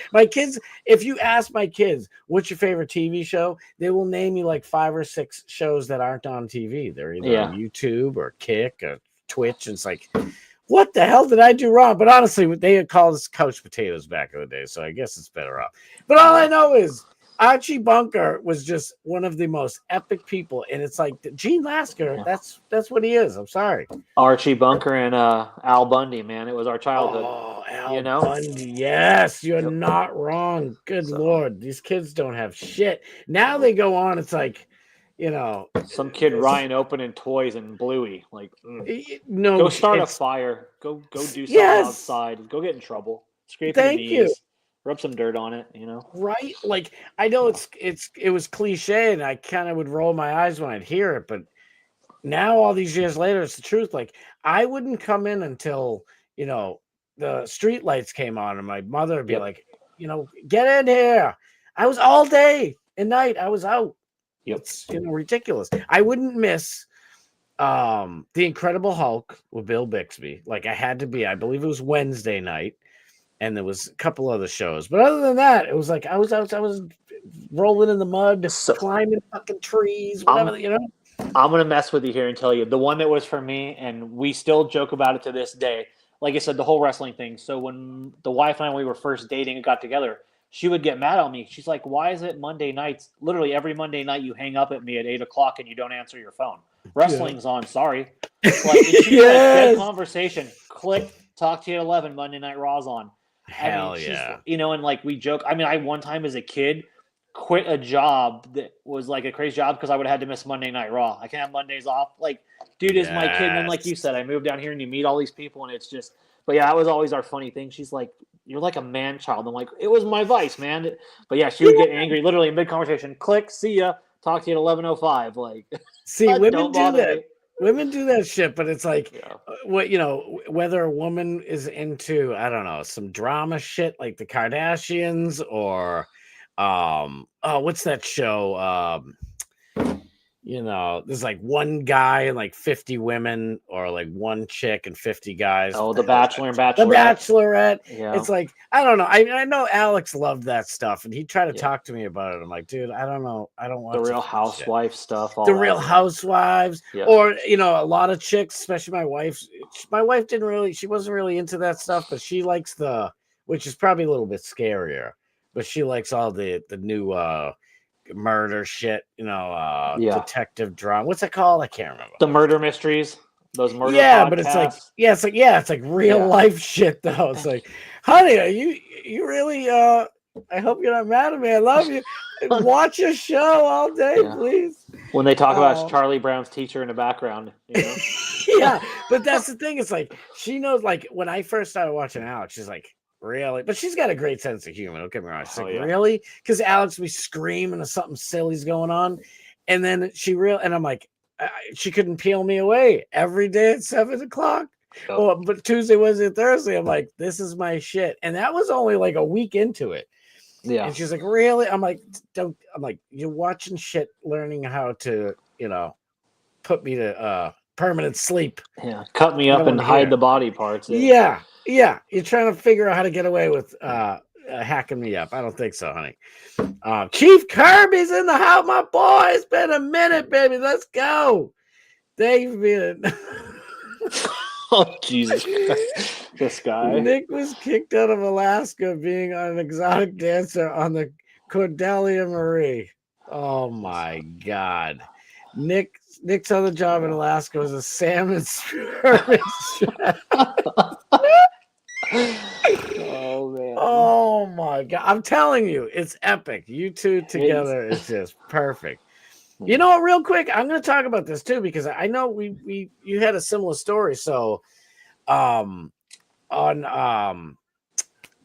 if you ask my kids what's your favorite TV show, they will name you like 5 or 6 shows that aren't on TV. They're either on YouTube or Kick or Twitch. And it's like, what the hell did I do wrong? But honestly, they had called us couch potatoes back in the day, so I guess it's better off. But all I know is Archie Bunker was just one of the most epic people, and it's like Gene Lasker. Yeah. That's what he is. I'm sorry, Archie Bunker and Al Bundy, man. It was our childhood. Oh, Al Bundy. Yes, you're Yep. not wrong. Good So- Lord, these kids don't have shit. Now they go on. It's like, Some kid Ryan opening toys and Bluey. Like, no, go start a it's- fire. Go do something Yes. outside. Go get in trouble. Scrape Thank your you. knees. Rub some dirt on it. Right? Like, I know it was cliche, and I kind of would roll my eyes when I'd hear it, but now all these years later, it's the truth. Like, I wouldn't come in until the street lights came on, and my mother would be Yep. like, get in here. I was all day and night. I was out. Yep. It's ridiculous. I wouldn't miss the Incredible Hulk with Bill Bixby. Like, I had to be. I believe it was Wednesday night. And there was a couple other shows. But other than that, it was like I was rolling in the mud, climbing fucking trees, whatever, I'm going to mess with you here and tell you the one that was for me, and we still joke about it to this day. Like I said, the whole wrestling thing. So when the wife and I, we were first dating and got together, she would get mad at me. She's like, why is it Monday nights? Literally every Monday night you hang up at me at 8 o'clock and you don't answer your phone. Wrestling's on, sorry. Like, it's dead conversation. Click, talk to you at 11, Monday Night Raw's on. Hell yeah. And like we joke. I mean, I one time as a kid quit a job that was like a crazy job because I would have had to miss Monday Night Raw. I can't have Mondays off. Like, dude is my kid. And then, like you said, I moved down here and you meet all these people, and it's just. But yeah, that was always our funny thing. She's like, "You're like a man child." I'm like, "It was my vice, man." But yeah, she would get angry, literally in mid conversation. Click, see ya. Talk to you at 11:05. Like, see, women do that. Me. Women do that shit, but it's like, whether a woman is into, I don't know, some drama shit like the Kardashians or, what's that show? There's like one guy and like 50 women, or like one chick and 50 guys. Oh, The Bachelor and Bachelorette. The Bachelorette. Yeah. It's like, I don't know. I know Alex loved that stuff, and he tried to talk to me about it. I'm like, dude, I don't know. I don't want the Real Housewife stuff. the Real Housewives, Yeah. or a lot of chicks, especially my wife. My wife she wasn't really into that stuff, but she likes which is probably a little bit scarier, but she likes all the new murder shit, detective drama. What's it called? I can't remember. The murder mysteries, those murder. Yeah, podcasts. but it's like real life shit though. It's like, honey, are you really? I hope you're not mad at me. I love you. Watch your show all day, please. When they talk about Charlie Brown's teacher in the background, Yeah, but that's the thing. It's like she knows. Like when I first started watching Alex, she's like, really? But she's got a great sense of humor. Don't get me wrong. She's like, really? Because Alex be screaming or something silly's going on, and then and I'm like, she couldn't peel me away every day at 7 o'clock. Oh, but Tuesday, Wednesday, Thursday, I'm like, this is my shit. And that was only like a week into it. Yeah. And she's like, really? I'm like, you're watching shit, learning how to, put me to permanent sleep. Yeah. Cut me up and hide the body parts. Yeah. You're trying to figure out how to get away with hacking me up. I don't think so, honey. Chief Kirby's in the house, my boy. It's been a minute, baby. Let's go. Thank you for being Oh, Jesus. This guy. Nick was kicked out of Alaska being an exotic dancer on the Cordelia Marie. Oh my God. Nick's other job in Alaska was a salmon spearmint. Oh man. Oh my God. I'm telling you, it's epic. You two together is just perfect. You know what, real quick, I'm going to talk about this too, because I know you had a similar story. So on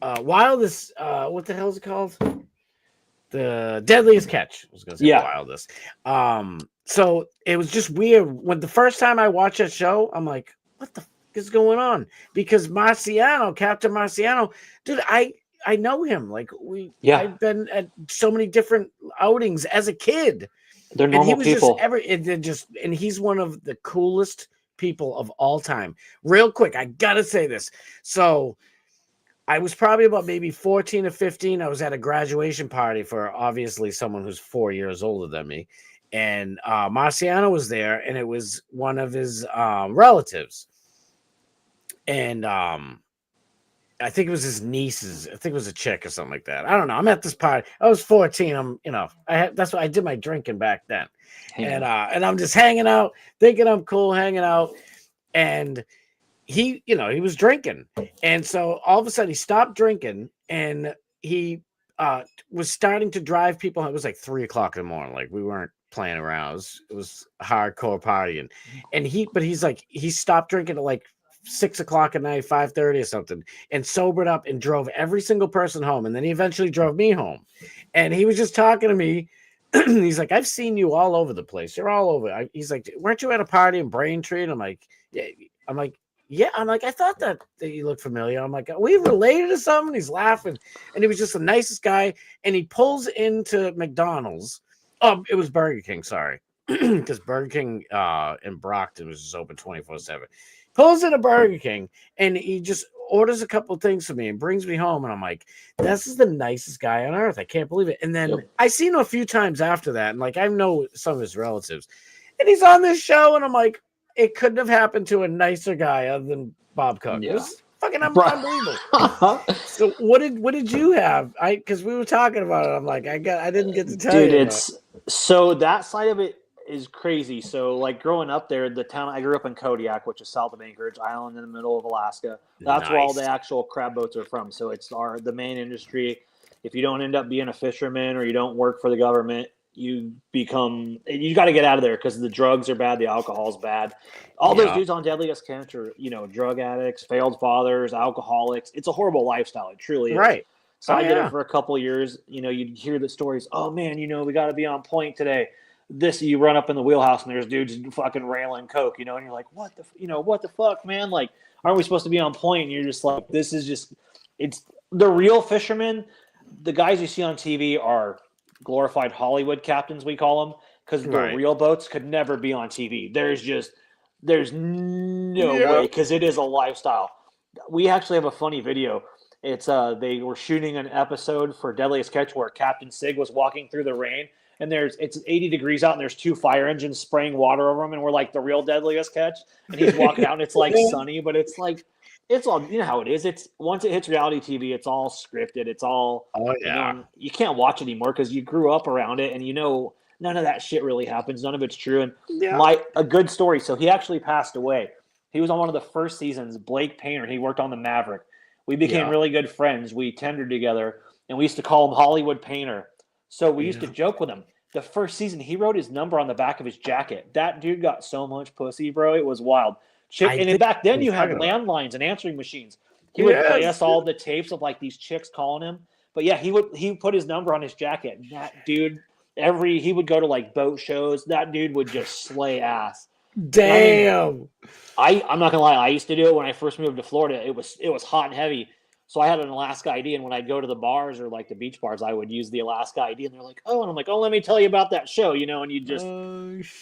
Wildest, what the hell is it called? The Deadliest Catch. I was going to say Wildest. So it was just weird. When the first time I watched that show, I'm like, what the fuck is going on? Because Captain Marciano, dude, I know him. Like I've been at so many different outings as a kid. They're normal people. And he's one of the coolest people of all time. Real quick, I gotta say this. So I was probably about maybe 14 or 15. I was at a graduation party for obviously someone who's 4 years older than me. And Marciano was there, and it was one of his relatives. And I think it was his niece's. I think it was a chick or something like that. I don't know. I'm at this party. I was 14. That's what I did my drinking back then. And I'm just hanging out, thinking I'm cool, hanging out. And he was drinking. And so all of a sudden he stopped drinking, and he was starting to drive people. It was like 3:00 in the morning. Like, we weren't playing around. It was hardcore partying. And he stopped drinking at like 6:00 at night, 5:30 or something, and sobered up and drove every single person home. And then he eventually drove me home. And he was just talking to me. He's like, I've seen you all over the place. You're all over. He's like, weren't you at a party in Braintree? And I'm like, yeah. I'm like, I thought that you looked familiar. I'm like, are we related to something? He's laughing. And he was just the nicest guy. And he pulls into McDonald's. Oh, it was Burger King, sorry. Because Burger King in Brockton was just open 24/7. Pulls into Burger King, and he just orders a couple of things for me and brings me home. And I'm like, this is the nicest guy on earth. I can't believe it. And then I seen him a few times after that. And like, I know some of his relatives. And he's on this show, and I'm like, it couldn't have happened to a nicer guy other than Bob Cook. Yeah. It was fucking unbelievable. So what did you have? Because we were talking about it. I'm like, I didn't get to tell you. Dude, so that side of it is crazy. So like growing up there, the town I grew up in Kodiak, which is south of Anchorage Island in the middle of Alaska. That's where all the actual crab boats are from. So it's the main industry. If you don't end up being a fisherman or you don't work for the government, you got to get out of there because the drugs are bad, the alcohol's bad. All those dudes on Deadliest Catch are, drug addicts, failed fathers, alcoholics. It's a horrible lifestyle. It truly is. Right. So I did it for a couple of years. You'd hear the stories. Oh man, we got to be on point today. You run up in the wheelhouse and there's dudes fucking railing coke, and you're like, what the fuck, man? Like, aren't we supposed to be on point? And you're just like, it's the real fishermen. The guys you see on TV are glorified Hollywood captains, we call them, because the real boats could never be on TV. There's no way, because it is a lifestyle. We actually have a funny video. It's they were shooting an episode for Deadliest Catch where Captain Sig was walking through the rain, and it's 80 degrees out, and there's 2 fire engines spraying water over him, and we're like the real Deadliest Catch, and he's walking out, and it's like sunny, but it's like, it's all, how it is. It's once it hits reality TV, it's all scripted. It's all, you can't watch it anymore because you grew up around it, and none of that shit really happens. None of it's true. And a good story. So he actually passed away. He was on one of the first seasons. Blake Painter. He worked on The Maverick. We became really good friends. We tendered together, and we used to call him Hollywood Painter. So we used to joke with him. The first season, he wrote his number on the back of his jacket. That dude got so much pussy, bro. It was wild. And back then, you had landlines and answering machines. He would play us all the tapes of like these chicks calling him. But yeah, he would put his number on his jacket. And that dude, he would go to like boat shows. That dude would just slay ass. Damn. I'm not gonna lie. I used to do it when I first moved to Florida. It was hot and heavy. So I had an Alaska ID, and when I'd go to the bars or like the beach bars, I would use the Alaska ID, and they're like, "Oh," and I'm like, "Oh, let me tell you about that show," and you just,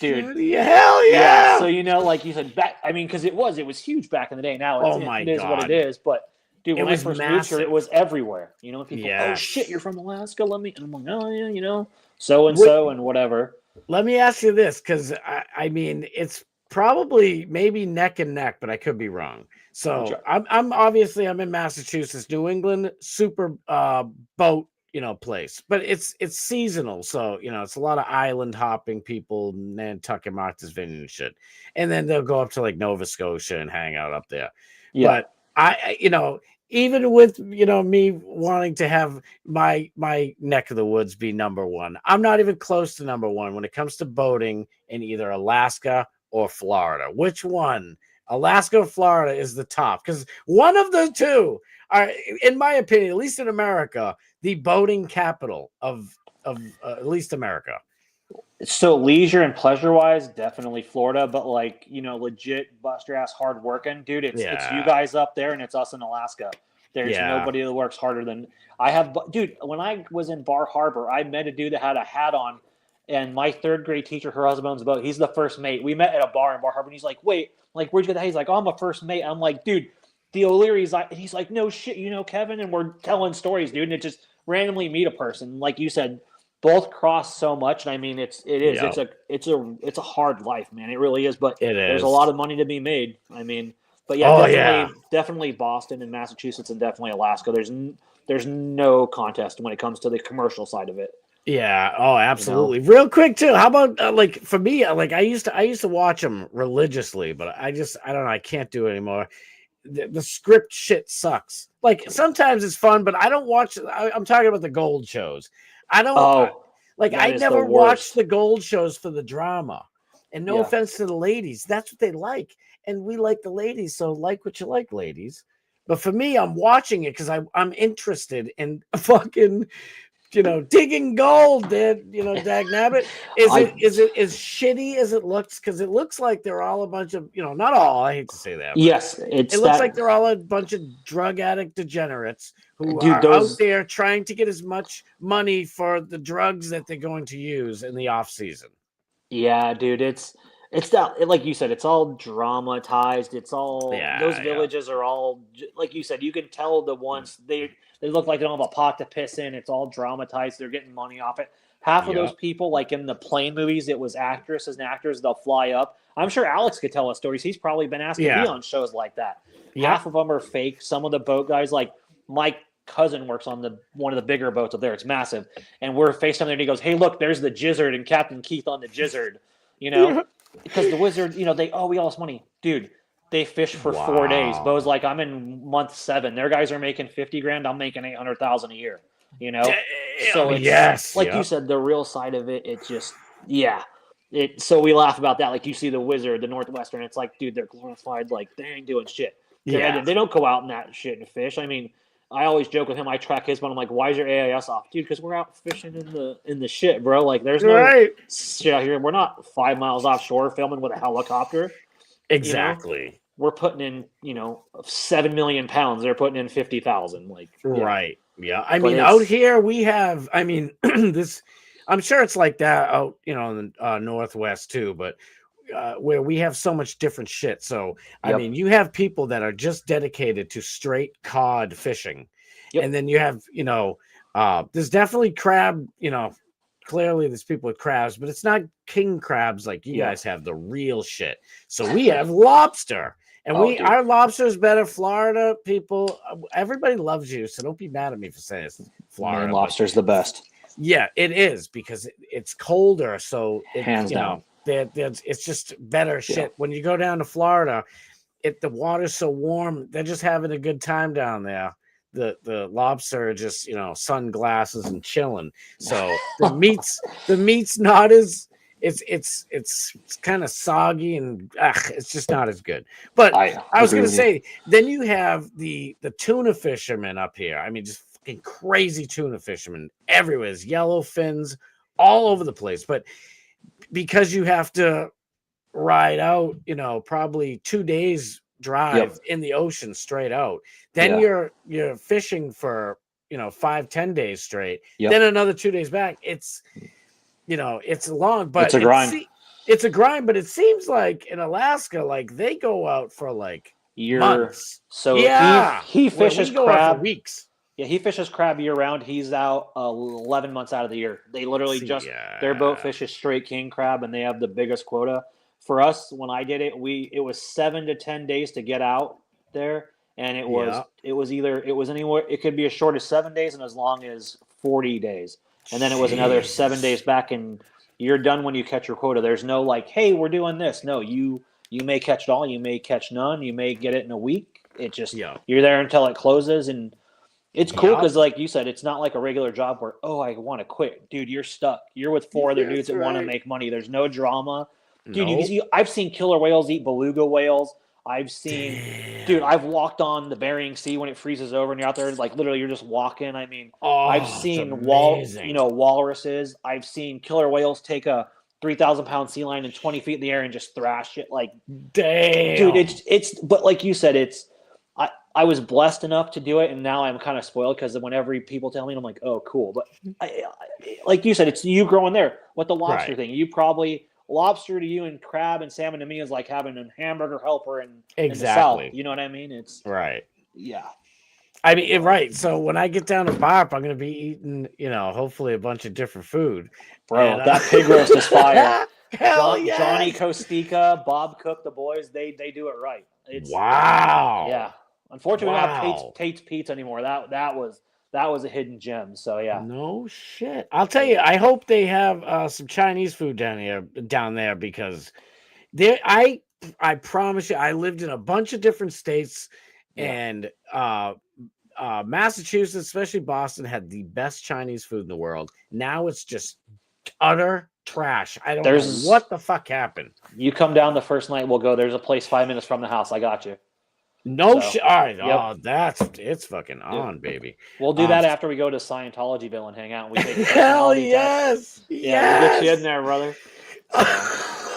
dude, hell yeah. So like you said, because it was huge back in the day. Now it is what it is, but dude, when I first moved here, it was everywhere. People, oh shit, you're from Alaska. And I'm like, oh yeah, so and whatever. Let me ask you this, because I mean, it's probably maybe neck and neck, but I could be wrong. So I'm obviously I'm in Massachusetts, New England, super boat, place, but it's seasonal. So, it's a lot of island hopping people, Nantucket, Martha's Vineyard and shit. And then they'll go up to like Nova Scotia and hang out up there. Yeah. But I even with, me wanting to have my neck of the woods be number one, I'm not even close to number one when it comes to boating in either Alaska or Florida. Which one? Alaska or Florida is the top, because one of the two are, in my opinion, at least in America, the boating capital of at least America. So leisure and pleasure wise, definitely Florida, but like, legit bust your ass hard working, dude. It's you guys up there and it's us in Alaska. There's nobody that works harder than I have. Dude, when I was in Bar Harbor, I met a dude that had a hat on And my third grade teacher, her husband owns a boat. He's the first mate. We met at a bar in Bar Harbor, and he's like, "Wait, like, where'd you get that?" He's like, "Oh, I'm a first mate." I'm like, "Dude, the O'Leary's." And he's like, "No shit, you know Kevin?" And we're telling stories, dude. And it just randomly meet a person, like you said, both cross so much. And I mean, it's a hard life, man. It really is. But there's a lot of money to be made. I mean, but yeah, definitely Boston and Massachusetts, and definitely Alaska. There's no contest when it comes to the commercial side of it. Yeah. Oh, absolutely. Real quick too. How about like for me? Like I used to watch them religiously, but I don't know. I can't do it anymore. The script shit sucks. Like sometimes it's fun, but I don't watch. I'm talking about the gold shows. I don't I never watch the gold shows for the drama. And no offense to the ladies, that's what they like, and we like the ladies. So like what you like, ladies. But for me, I'm watching it because I'm interested in fucking. Digging gold, dag nabbit. Is it as shitty as it looks? Because it looks like they're all a bunch of, not all, I hate to say that. Yes, it looks like they're all a bunch of drug addict degenerates who are out there trying to get as much money for the drugs that they're going to use in the off season. Yeah, dude, it's that, like you said, it's all dramatized. It's all those villages are all, like you said, you can tell the ones they look like they don't have a pot to piss in. It's all dramatized. They're getting money off it. Half of those people, like in the plane movies, it was actresses and actors. They'll fly up. I'm sure Alex could tell us stories. He's probably been asked to be on shows like that. Half of them are fake. Some of the boat guys, like my cousin works on one of the bigger boats up there. It's massive. And we're FaceTime there and he goes, "Hey, look, there's the Gizzard and Captain Keith on the Gizzard." Because the Wizard, we all this money. Dude, they fish for 4 days. Bo's like, I'm in month 7. Their guys are making 50 grand. I'm making 800,000 a year. So it's like you said, the real side of it. It's just so we laugh about that. Like you see the Wizard, the Northwestern. It's like, dude, they're glorified. Like they ain't doing shit. Yeah, they don't go out in that shit and fish. I mean, I always joke with him. I track his, but I'm like, "Why is your AIS off, dude?" Because we're out fishing in the shit, bro. Like, there's no shit out here. We're not 5 miles offshore filming with a helicopter. Exactly. We're putting in, 7 million pounds. They're putting in 50,000. Like, right. Yeah. I mean, out here we have. I mean, this. I'm sure it's like that out, in the Northwest too, but. Where we have so much different shit. So, I mean, you have people that are just dedicated to straight cod fishing. And then you have, there's definitely crab, clearly there's people with crabs, but it's not king crabs like you guys have, the real shit. So we have lobster. And our lobster is better. Florida people, everybody loves you. So don't be mad at me for saying it's Florida. Lobster's the best. Yeah, it is because it's colder. So hands down. It's just better shit. When you go down to Florida, the water's so warm, they're just having a good time down there. The lobster are just sunglasses and chilling. So the meat's not as it's kind of soggy and it's just not as good. But I was gonna say, then you have the tuna fishermen up here. I mean, just fucking crazy tuna fishermen everywhere. There's yellow fins all over the place, but because you have to ride out, probably 2 days drive in the ocean straight out. Then you're fishing for, 5-10 days straight. Then another 2 days back. It's, it's long, but it's a grind. It's a grind, but it seems like in Alaska, like they go out for like months. So he fishes crab for weeks. Yeah, he fishes crab year round. He's out 11 months out of the year. They literally their boat fishes straight king crab, and they have the biggest quota. For us, when I did it, it was 7 to 10 days to get out there, and it was anywhere. It could be as short as 7 days and as long as 40 days, and then it was another 7 days back, and you're done when you catch your quota. There's no like, hey, we're doing this. No, you may catch it all, you may catch none, you may get it in a week. It just you're there until it closes and. It's cool because, like you said, it's not like a regular job where, I want to quit. Dude, you're stuck. You're with 4 other dudes that want to make money. There's no drama. Dude, I've seen killer whales eat beluga whales. I've walked on the Bering Sea when it freezes over and you're out there, like literally you're just walking. I mean, I've seen walruses. I've seen killer whales take a 3,000-pound sea lion and 20 feet in the air and just thrash it. Like, damn. Dude, it's but like you said, I was blessed enough to do it, and now I'm kind of spoiled because whenever people tell me, I'm like, oh, cool. But like you said, it's you growing there. What the lobster Right. thing? You probably lobster to you and crab and salmon to me is like having a hamburger helper in the South. Exactly. You know what I mean? It's Right. yeah. I mean, right. So when I get down to Barp, I'm going to be eating, hopefully a bunch of different food. Bro, And, that pig roast is fire. Hell yes. Johnny Kostika, Bob Cook, the boys, they do it right. It's wow. yeah. Unfortunately, we don't have Wow. Tate's Pizza anymore. That was a hidden gem. So yeah. No shit. I'll tell you, I hope they have some Chinese food down there because I promise you, I lived in a bunch of different states and Massachusetts, especially Boston, had the best Chinese food in the world. Now it's just utter trash. I don't know what the fuck happened. You come down the first night, we'll go. There's a place 5 minutes from the house. I got you. No shit. All right. Yep. Oh, it's fucking on, baby. We'll do that after we go to Scientologyville and hang out. We take hell yes. Yeah, we'll get you in there, brother.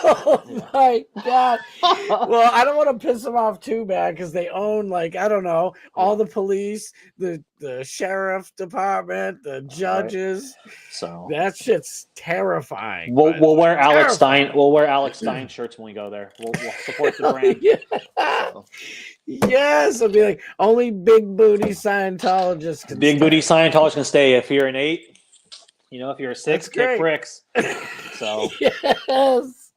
Oh my god. Well, I don't want to piss them off too bad because they own, like, I don't know, all the police, the sheriff department, the judges. Right. So that shit's terrifying. We'll wear Alex Stein. We'll wear Alex Stein shirts when we go there. We'll support the brand. So. Yes, I'll be like, only big booty Scientologists can big booty Scientologists can stay. If you're an 8, if you're a 6, kick bricks. So yes.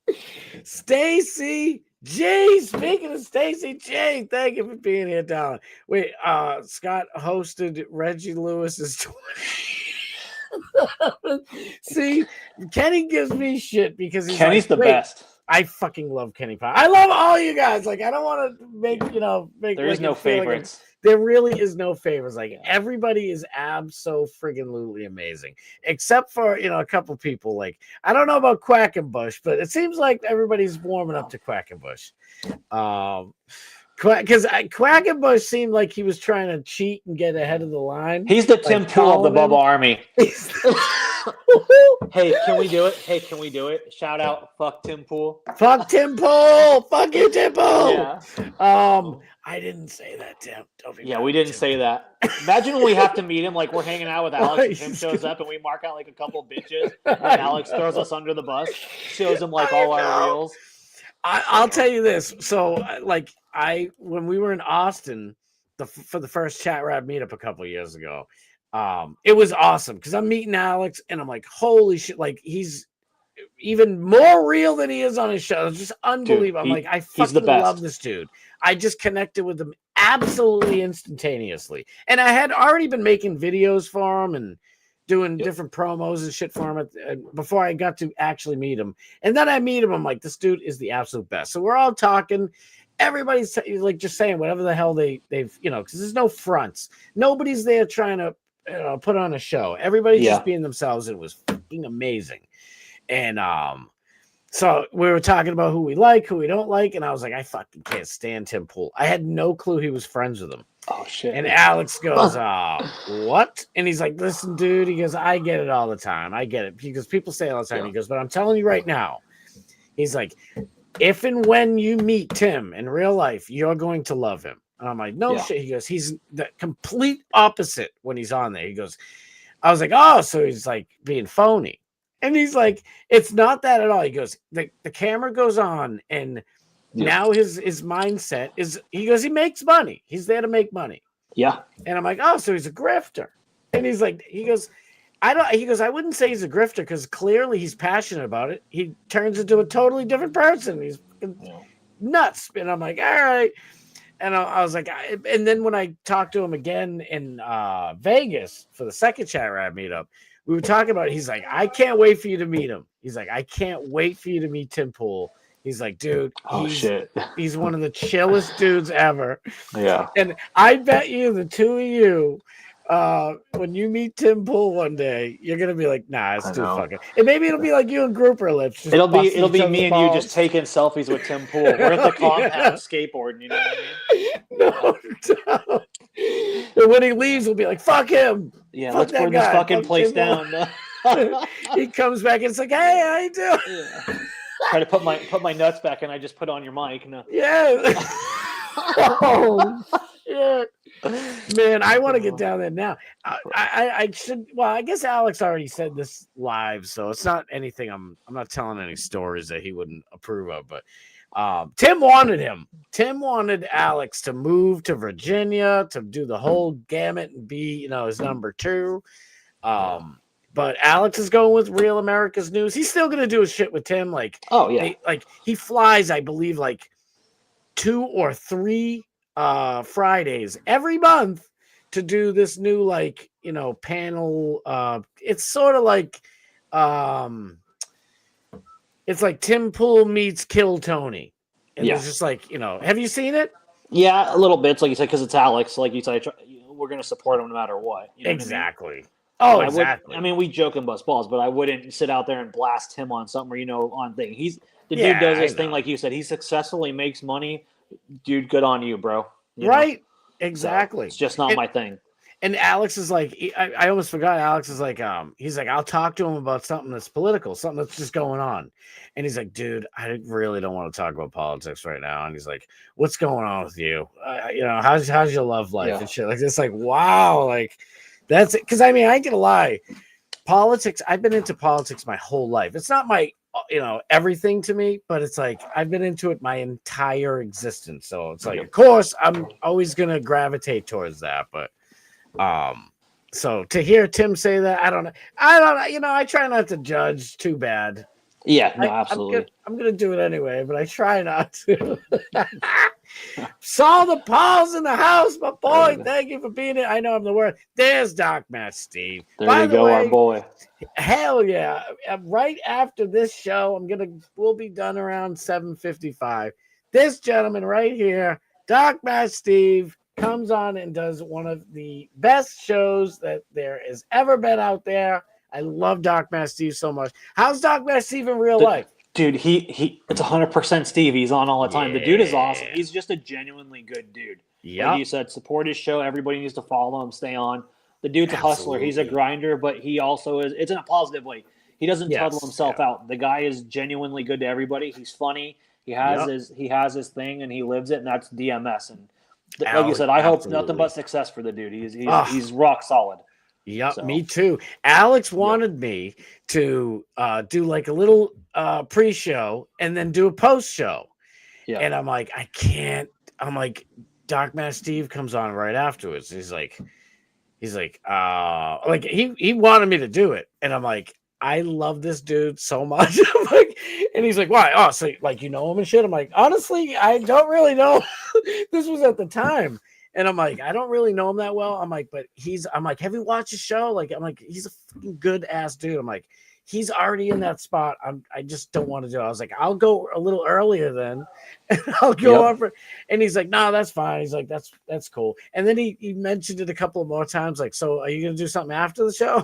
Stacy G. Speaking of Stacy G, thank you for being here, darling. Wait, Scott hosted Reggie Lewis's 20. See, Kenny gives me shit because Kenny's the best. I fucking love Kenny Pop. I love all you guys. Like, I don't want to make there is no favorites. There really is no favorites. Like, everybody is abso-friggin-lutely amazing, except for a couple people. Like, I don't know about Quackenbush, but it seems like everybody's warming up to Quackenbush. Because Quackenbush seemed like he was trying to cheat and get ahead of the line. He's the Tim Pool of the Bubba Army. Hey, can we do it? Shout out, fuck Tim Pool. Fuck Tim Pool. Fuck you, Tim Pool. Yeah. I didn't say that, Tim. We didn't say that. Imagine when we have to meet him, like we're hanging out with Alex and Tim shows up and we mark out like a couple bitches and Alex throws us under the bus, shows him like all our reels. I'll tell you this. So, when we were in Austin for the first Chat Rap meetup a couple years ago, it was awesome because I'm meeting Alex and I'm like, holy shit, like he's even more real than he is on his show. It's just unbelievable. Dude, I'm like, I fucking love this dude. I just connected with him absolutely instantaneously. And I had already been making videos for him and doing different promos and shit for him before I got to actually meet him. And then I meet him. I'm like, this dude is the absolute best. So we're all talking. Everybody's like just saying whatever the hell they've, because there's no fronts. Nobody's there trying to put on a show. Everybody's just being themselves. It was fucking amazing. And so we were talking about who we like, who we don't like, and I was like, I fucking can't stand Tim Pool. I had no clue he was friends with him. Oh shit. And Alex goes, what? And he's like, listen, dude, he goes, I get it all the time. I get it. Because people say it all the time. Yeah. He goes, but I'm telling you right now, he's like, if and when you meet Tim in real life, you're going to love him. And I'm like, no shit. He goes, he's the complete opposite when he's on there. He goes, I was like, oh, so he's like being phony. And he's like, it's not that at all. He goes, the camera goes on, and now his mindset is, he goes, he makes money. He's there to make money. Yeah. And I'm like, oh, so he's a grifter. And he's like, he goes, I wouldn't say he's a grifter because clearly he's passionate about it. He turns into a totally different person. He's nuts. And I'm like, all right. And I was like, and then when I talked to him again in Vegas for the second Chat Rap meetup, we were talking about it. He's like, I can't wait for you to meet him. He's like, I can't wait for you to meet Tim Pool. He's like, dude, he's one of the chillest dudes ever. Yeah. And I bet you the two of you, when you meet Tim Pool one day, you're gonna be like, nah, it's too fucking. And maybe it'll be like you and Grouper Lips. It'll be me and you just taking selfies with Tim Pool. We're at the compound skateboarding. You know what I mean? No. And when he leaves, we'll be like, fuck him. Yeah, let's burn this fucking place down. He comes back and it's like, hey, how you doing? Yeah. Try to put my nuts back, and I just put on your mic. No. Yeah. Oh shit, man! I want to get down there now. I should. Well, I guess Alex already said this live, so it's not anything. I'm not telling any stories that he wouldn't approve of. But Tim wanted him. Tim wanted Alex to move to Virginia to do the whole gamut and be, his number two. But Alex is going with Real America's News. He's still gonna do his shit with Tim. Like, Oh yeah, he flies, I believe, like 2 or 3 Fridays every month to do this new panel. It's sort of like it's like Tim Pool meets Kill Tony, and Yeah. it's just like, have you seen it? yeah, a little bit, like you said, because it's Alex. Like you said, we're going to support him no matter what. You know Exactly. What I mean? Oh, exactly. I mean, we joke and bust balls, but I wouldn't sit out there and blast him on something or on thing. The Yeah, dude does I his thing, know. like you said. He successfully makes money. Dude, good on you, bro. You know? Right. So, Exactly. it's just not my thing. And Alex is like, I almost forgot. Alex is like, he's like, I'll talk to him about something that's political, something that's just going on. And he's like, dude, I really don't want to talk about politics right now. And he's like, what's going on with you? How's your love life and shit? Like, it's like, wow, like that's it. Cause I mean, I ain't gonna lie, politics. I've been into politics my whole life. It's not my, everything to me, but it's like, I've been into it my entire existence. So it's like, of course, I'm always going to gravitate towards that. But, so to hear Tim say that, I don't know. I try not to judge too bad. Yeah, no, absolutely. I'm gonna do it anyway, but I try not to. Saw the Pauls in the house, my boy. Thank you for being here. I know I'm the worst. There's Doc Matt Steve. There you go, our boy. Hell yeah! Right after this show, we'll be done around 7:55. This gentleman right here, Doc Matt Steve, comes on and does one of the best shows that there has ever been out there. I love Doc Matt Steve so much. How's Doc Matt Steve in real life? Dude, it's 100% Steve. He's on all the time. The dude is awesome. He's just a genuinely good dude. Like you said, support his show. Everybody needs to follow him, stay on. The dude's a hustler. He's a grinder, but he also is. It's in a positive way. He doesn't tuddle himself out. The guy is genuinely good to everybody. He's funny. He has his thing, and he lives it, and that's DMS. And like you said, I hope nothing but success for the dude. He's rock solid. Yep, so. Me too. Alex wanted me to do like a little pre-show and then do a post-show. Yeah. And I'm like, I can't. I'm like, Doc Matt Steve comes on right afterwards. He's like, he wanted me to do it. And I'm like, I love this dude so much. I'm like, and he's like, why? Oh, so like, you know him and shit. I'm like, honestly, I don't really know. This was at the time. And I'm like, I don't really know him that well. I'm like, but I'm like, have you watched his show? Like, I'm like, he's a fucking good ass dude. I'm like, he's already in that spot. I just don't want to do it. I was like, I'll go a little earlier then. And I'll go on for, and he's like, no, that's fine. He's like, that's cool. And then he mentioned it a couple of more times. Like, so are you going to do something after the show?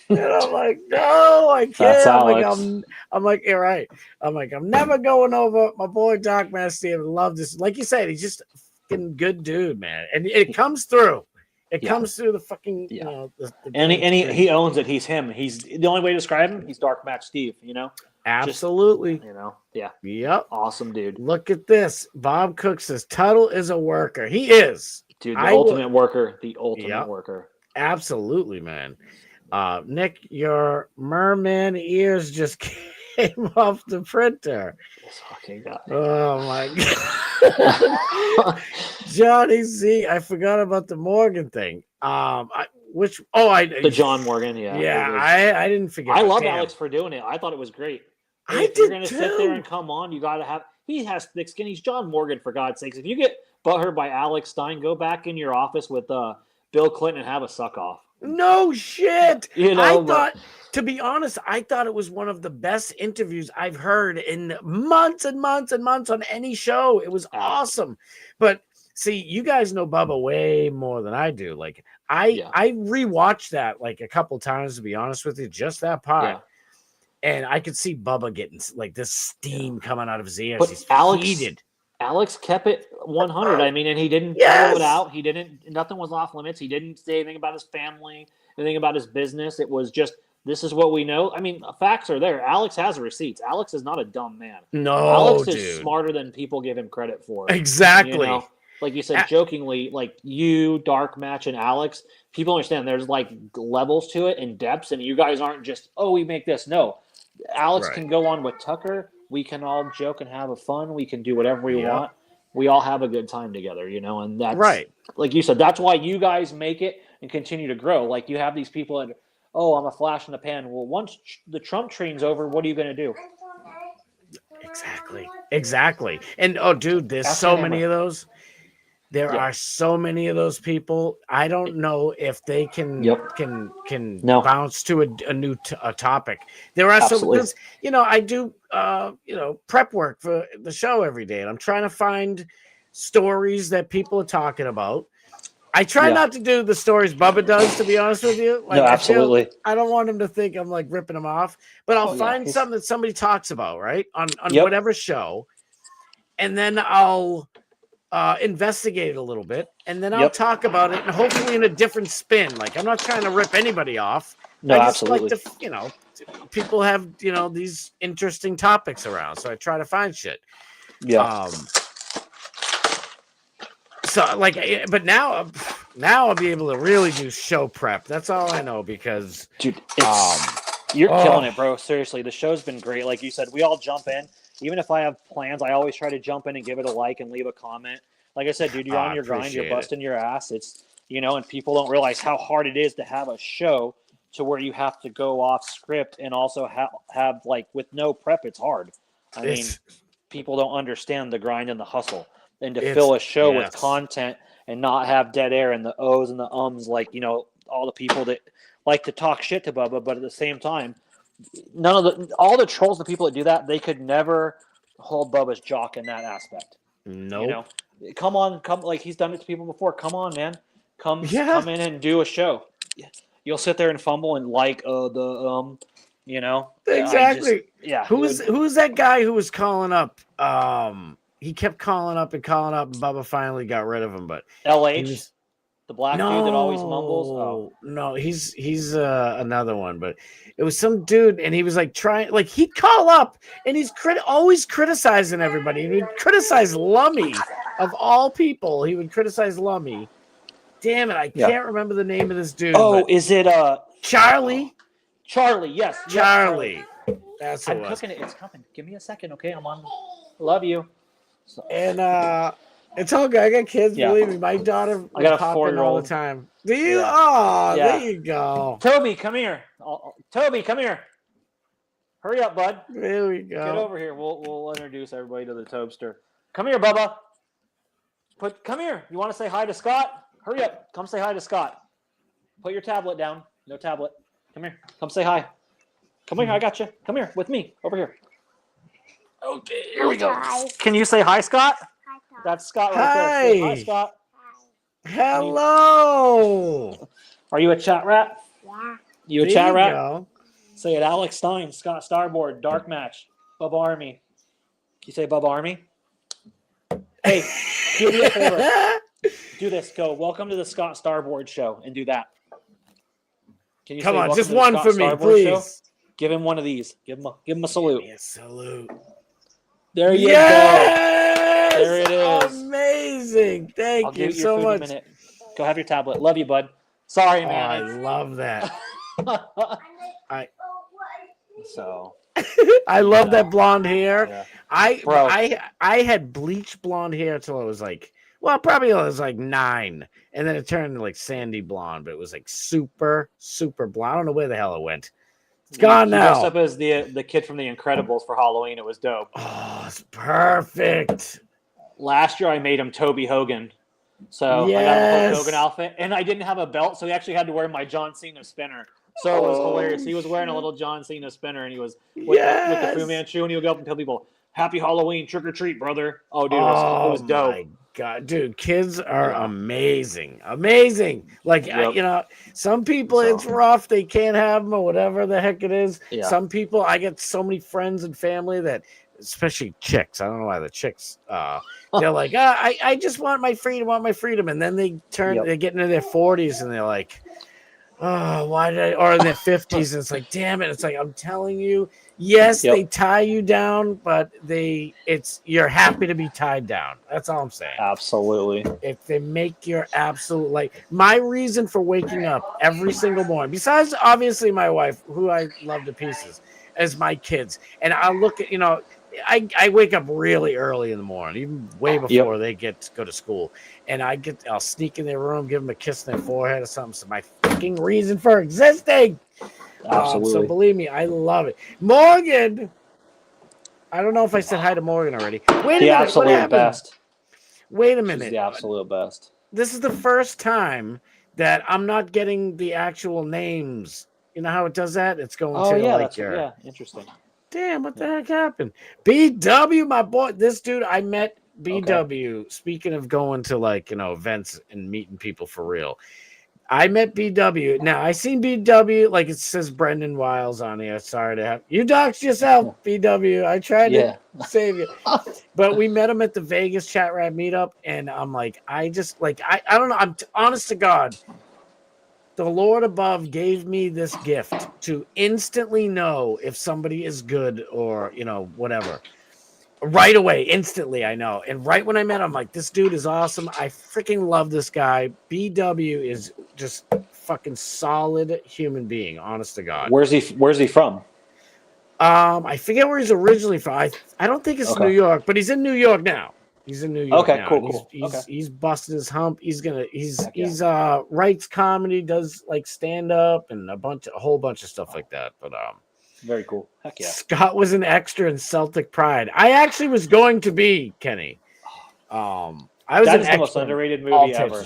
And I'm like, no, I can't. I'm like, you're right. I'm like, I'm never going over my boy Doc Matt Steve. I love this. Like you said, he's just good dude, man, and it comes through. It comes through the fucking, and he owns it. He's him. He's the only way to describe him. He's Dark Matt Steve. Absolutely. Just, Yep. Awesome dude. Look at this. Bob Cook says Tuttle is a worker. He is, dude. The ultimate worker. The ultimate worker. Absolutely, man. Nick, your merman ears just came off the printer. This fucking guy. Oh my god. Johnny Z, I forgot about the Morgan thing. The John Morgan, I didn't forget. I love Alex for doing it. I thought it was great. If you're gonna sit there and come on, you gotta have. He has thick skin. He's John Morgan, for God's sakes. If you get butthurt by Alex Stein, go back in your office with Bill Clinton and have a suck off. No shit. I thought, to be honest, I thought it was one of the best interviews I've heard in months and months and months on any show. It was awesome. But see, you guys know Bubba way more than I do. Like I rewatched that like a couple times, to be honest with you, just that part. Yeah. And I could see Bubba getting like this steam coming out of his ears. But he's heated. Alex kept it 100. I mean, and he didn't throw it out. Nothing was off limits. He didn't say anything about his family, anything about his business. It was just This is what we know. I mean, facts are there. Alex has receipts. Alex is not a dumb man. No, Alex dude. is smarter than people give him credit for. Exactly. You know? Like you said, jokingly, like you, Dark Match, and Alex, people understand there's like levels to it and depths, and you guys aren't just, oh, we make this. No. Alex can go on with Tucker. We can all joke and have a fun. We can do whatever we want. We all have a good time together, you know, and that's right. Like you said, that's why you guys make it and continue to grow. Like you have these people that, oh, I'm a flash in the pan. Well, once the Trump train's over, what are you going to do? Exactly. And oh, dude, there's so many of those. There are so many of those people. I don't know if they can bounce to a new topic. There are some, you know, I do you know, prep work for the show every day, and I'm trying to find stories that people are talking about. I try not to do the stories Bubba does, to be honest with you. Like, no, absolutely. I don't want him to think I'm like ripping him off, but I'll find something that somebody talks about, right, on whatever show, and then I'll investigate it a little bit, and then I'll talk about it, and hopefully in a different spin. Like, I'm not trying to rip anybody off. No, I just absolutely. like to, you know, people have, you know, these interesting topics around, so I try to find shit. So like, but now I'll be able to really do show prep. That's all I know, because dude, you're killing it, bro. Seriously, the show's been great. Like you said, we all jump in. Even if I have plans, I always try to jump in and give it a like and leave a comment. Like I said, dude, you're on your grind, you're busting your ass. It's, you know, and people don't realize how hard it is to have a show to where you have to go off script and also have like with no prep, it's hard. I mean, people don't understand the grind and the hustle. And to fill a show with content and not have dead air and the O's and the ums, like, you know, all the people that like to talk shit to Bubba, but at the same time, all the trolls, the people that do that, they could never hold Bubba's jock in that aspect. No, you know, come like he's done it to people before. Come on, man, come in and do a show. You'll sit there and fumble and like you know, exactly. Who's that guy who was calling up? He kept calling up, and Bubba finally got rid of him. But LH, the black dude that always mumbles. Oh no, he's another one. But it was some dude, and he was like trying, like he'd call up, and he's always criticizing everybody. He would criticize Lummy of all people. He would criticize Lummy. Damn it, I can't remember the name of this dude. Oh, is it Charlie? Charlie, yes, Charlie. That's what I'm cooking it. It's coming. Give me a second, okay? I'm on. Love you. So. And it's all good. I got kids. Believe me, my daughter. I got a pop 4-year-old all the time. Do you? Oh, there you go. Toby, come here. Toby, come here. Hurry up, bud. There we go. Get over here. We'll introduce everybody to the Tobster. Come here, Bubba. Come here. You want to say hi to Scott? Hurry up. Come say hi to Scott. Put your tablet down. No tablet. Come here. Come say hi. Come here. I got you. Come here with me. Over here. Okay, here we go. Can you say hi, Scott? Hi, Scott. That's Scott right there. Say hi, Scott. Hello. Are you a chat rat? Yeah. You a chat rat? Go. Say it. Alex Stein, Scott Starboard, Dark Match, Bubba Army. Can you say Bubba Army? Hey, do me a favor. Do this. Go. Welcome to the Scott Starboard show, and do that. Can you come say, on, just one for me, please. Show? Give him one of these. Give him a salute. Give me a salute. There you go. There it is. Amazing. Thank you so much. Go have your tablet. Love you, bud. Sorry, man. I love that. I love that blonde hair. Yeah. I had bleached blonde hair till I was like, well, probably I was like 9, and then it turned like sandy blonde, but it was like super, super blonde. I don't know where the hell it went. It's gone now. Dressed up as the kid from The Incredibles for Halloween. It was dope. Oh, it's perfect. Last year I made him Toby Hogan. So I got the Hulk Hogan outfit, and I didn't have a belt, so he actually had to wear my John Cena spinner. So it was hilarious. He was wearing a little John Cena spinner, and he was with the Fu Manchu, and he would go up and tell people, "Happy Halloween, trick or treat, brother." Oh, dude, it was dope. My God, dude, kids are amazing. Like, you know, some people it's rough. They can't have them or whatever the heck it is. Yeah. Some people, I get so many friends and family that, especially chicks. I don't know why the chicks, they're like, I just want my freedom, And then they get into their 40s and they're like, oh, why did I, or in their 50s, it's like, damn it. It's like, I'm telling you, yes, Yep. they tie you down, but you're happy to be tied down. That's all I'm saying. Absolutely. If they make your absolute, like, my reason for waking up every single morning, besides obviously my wife, who I love to pieces, is my kids. And I look at, I wake up really early in the morning, even way before they get to go to school. And I'll sneak in their room, give them a kiss on their forehead or something. So my fucking reason for existing. Absolutely. So believe me, I love it. Morgan, I don't know if I said hi to Morgan already. Wait a minute, what absolute happened? best. Wait a She's minute. the absolute best. This is the first time that I'm not getting the actual names. You know how it does that? It's going to like your interesting. damn, what the heck happened? BW, my boy. This dude, I met BW. Speaking of going to events and meeting people for real. I met BW. Now I seen BW, like it says Brendan Wiles on here. Sorry to have you doxed yourself, BW. I tried to save you. But we met him at the Vegas Chat Rap meetup, and I'm like, I don't know. I'm honest to God, the Lord above gave me this gift to instantly know if somebody is good or whatever. Right away, instantly, I know. And right when I met him, I'm like, this dude is awesome. I freaking love this guy. BW is just fucking solid human being, honest to God. Where's he from? I forget where he's originally from. I don't think it's New York, but he's in New York now. He's in New York now. Cool. He's busted his hump. He's writes comedy, does like stand up and a whole bunch of stuff like that. But very cool. Heck yeah. Scott was an extra in Celtic Pride. I actually was going to be Kenny. I was that is the most underrated movie ever.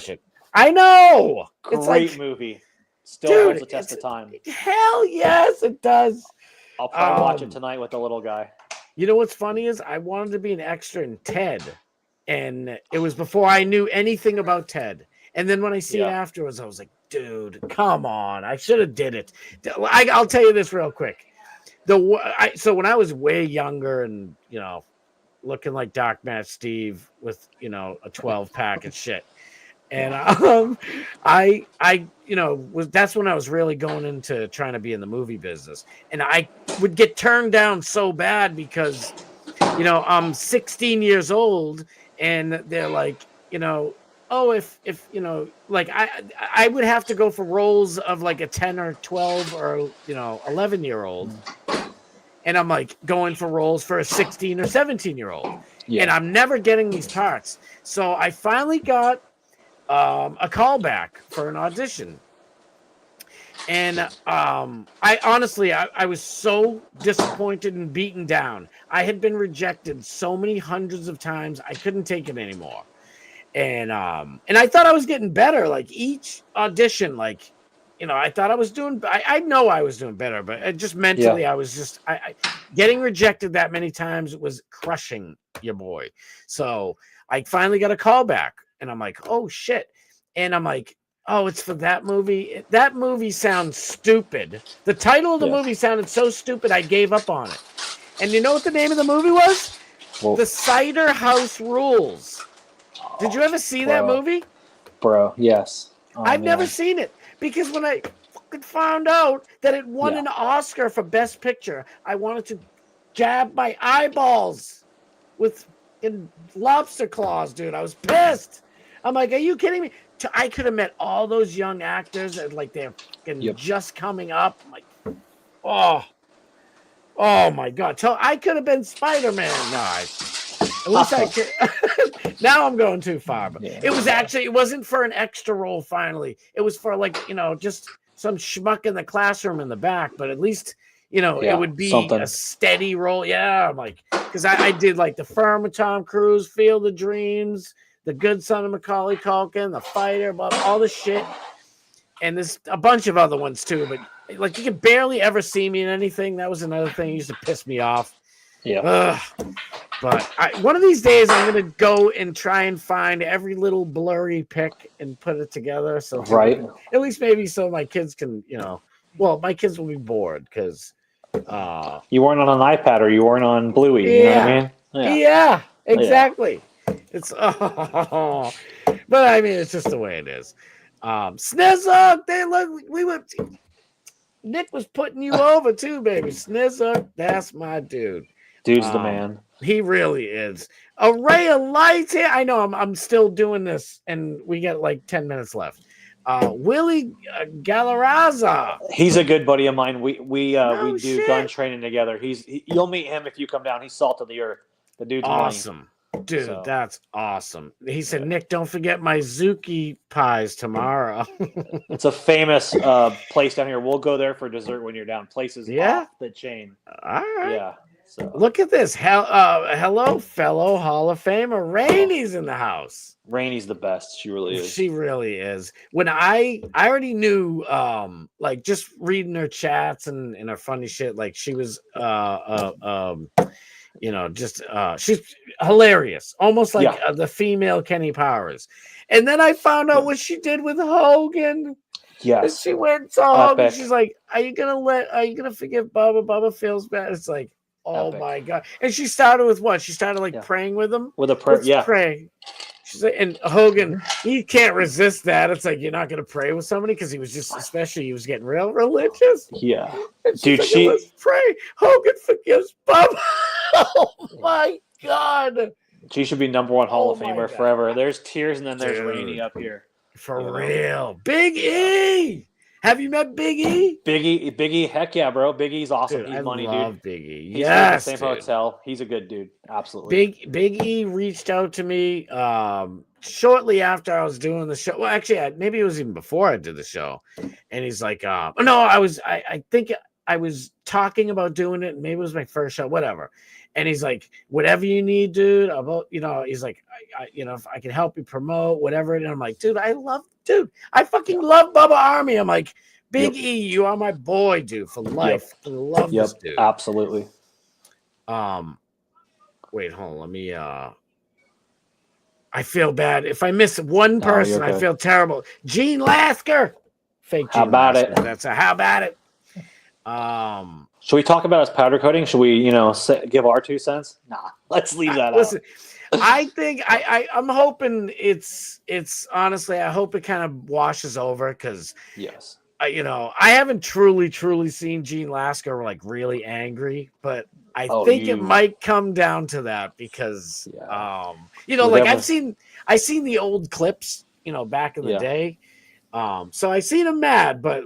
I know. Great movie. Still holds the test of time. Hell yes, it does. I'll probably watch it tonight with the little guy. You know what's funny is I wanted to be an extra in Ted, and it was before I knew anything about Ted. And then when I see it afterwards, I was like, dude, come on. I should have did it. I'll tell you this real quick. So when I was way younger and, looking like Doc Matt Steve with, a 12 pack and shit. And that's when I was really going into trying to be in the movie business. And I would get turned down so bad because, I'm 16 years old and they're like, oh, if like I would have to go for roles of like a 10 or 12 or 11-year-old, and I'm like going for roles for a 16 or 17-year-old, and I'm never getting these parts. So I finally got a call back for an audition, and I honestly I was so disappointed and beaten down. I had been rejected so many hundreds of times I couldn't take it anymore. And I thought I was getting better. Like each audition, I thought I was doing. I know I was doing better, but just mentally, I was just I getting rejected that many times was crushing your boy. So I finally got a call back, and I'm like, oh shit, and I'm like, oh, it's for that movie. That movie sounds stupid. The title of the movie sounded so stupid, I gave up on it. And you know what the name of the movie was? The Cider House Rules. Did you ever see that movie? Bro, yes. I've never seen it because when I fucking found out that it won an Oscar for Best Picture, I wanted to jab my eyeballs with lobster claws, dude. I was pissed. I'm like, are you kidding me? I could have met all those young actors and they're just coming up. I'm like, oh my God. So I could have been Spider-Man. No, at least I could. Now I'm going too far. But it wasn't for an extra role finally. It was for just some schmuck in the classroom in the back. But at least, it would be a steady role. Yeah, I'm like, because I did like The Firm with Tom Cruise, Field of Dreams, The Good Son of Macaulay Culkin, The Fighter, all this shit. And there's a bunch of other ones too. But you could barely ever see me in anything. That was another thing that used to piss me off. Yeah. But one of these days, I'm going to go and try and find every little blurry pic and put it together. So at least maybe so my kids can, my kids will be bored because you weren't on an iPad or you weren't on Bluey. You know what I mean? Yeah, exactly. It's but I mean, it's just the way it is. Snizzle, we went. Nick was putting you over too, baby. Snizzle, that's my dude. Dude's the man. He really is. A ray of light here. I know I'm still doing this, and we got like 10 minutes left. Willie Galarraza. He's a good buddy of mine. We do shit. gun training together. You'll meet him if you come down. He's salt of the earth. The dude's Awesome. Dude, So- that's awesome. He said, Nick, don't forget my Zuki pies tomorrow. It's a famous place down here. We'll go there for dessert when you're down. Places off the chain. All right. Yeah. So Look at this. Hello, fellow Hall of Famer. Rainy's in the house. Rainy's the best. She really is. She really is. When I already knew, like just reading her chats and her funny shit, like she was, she's hilarious, almost like the female Kenny Powers. And then I found out what she did with Hogan. Yes. And she went to Hogan. Epic. She's like, "Are you gonna forgive Bubba? Bubba feels bad." It's like, oh Epic. my god! And she started with what? She started like praying with him. With a prayer. Let's Yeah. pray. She's like, and Hogan, he can't resist that. It's like you're not gonna pray with somebody because he was just, especially he was getting real religious. Yeah. And Dude, like, let's pray. Hogan forgives Bubba. Oh my god! She should be #1 Hall of my Famer God. forever. There's tears and then there's Dude. Rainy up here. For You know? real, Big E. Have you met Big E? Biggie, heck yeah, bro. Big E's awesome. Dude, He's I money, love dude. Big E. He's Yes, in the same dude. hotel. He's a good dude. Absolutely. Big E reached out to me shortly after I was doing the show. Well, actually, maybe it was even before I did the show. And he's like, no, I think I was talking about doing it. Maybe it was my first show, whatever. And he's like, whatever you need, dude. He's like, if I can help you promote, whatever. And I'm like, I fucking love Bubba Army. I'm like, Big E, you are my boy, dude, for life. I love this dude. Absolutely. Wait, hold on. Let me I feel bad. If I miss one person, I feel terrible. Gene Lasker. Fake Gene How about Lasker. it? That's how about it? Should we talk about his powder coating? Should we, give our 2 cents? Nah, let's leave that Listen, out. I think I'm hoping it's honestly, I hope it kind of washes over because Yes. I haven't truly seen Gene Lasker like really angry, but I think it might come down to that because I've seen the old clips, back in the day. So I seen him mad, but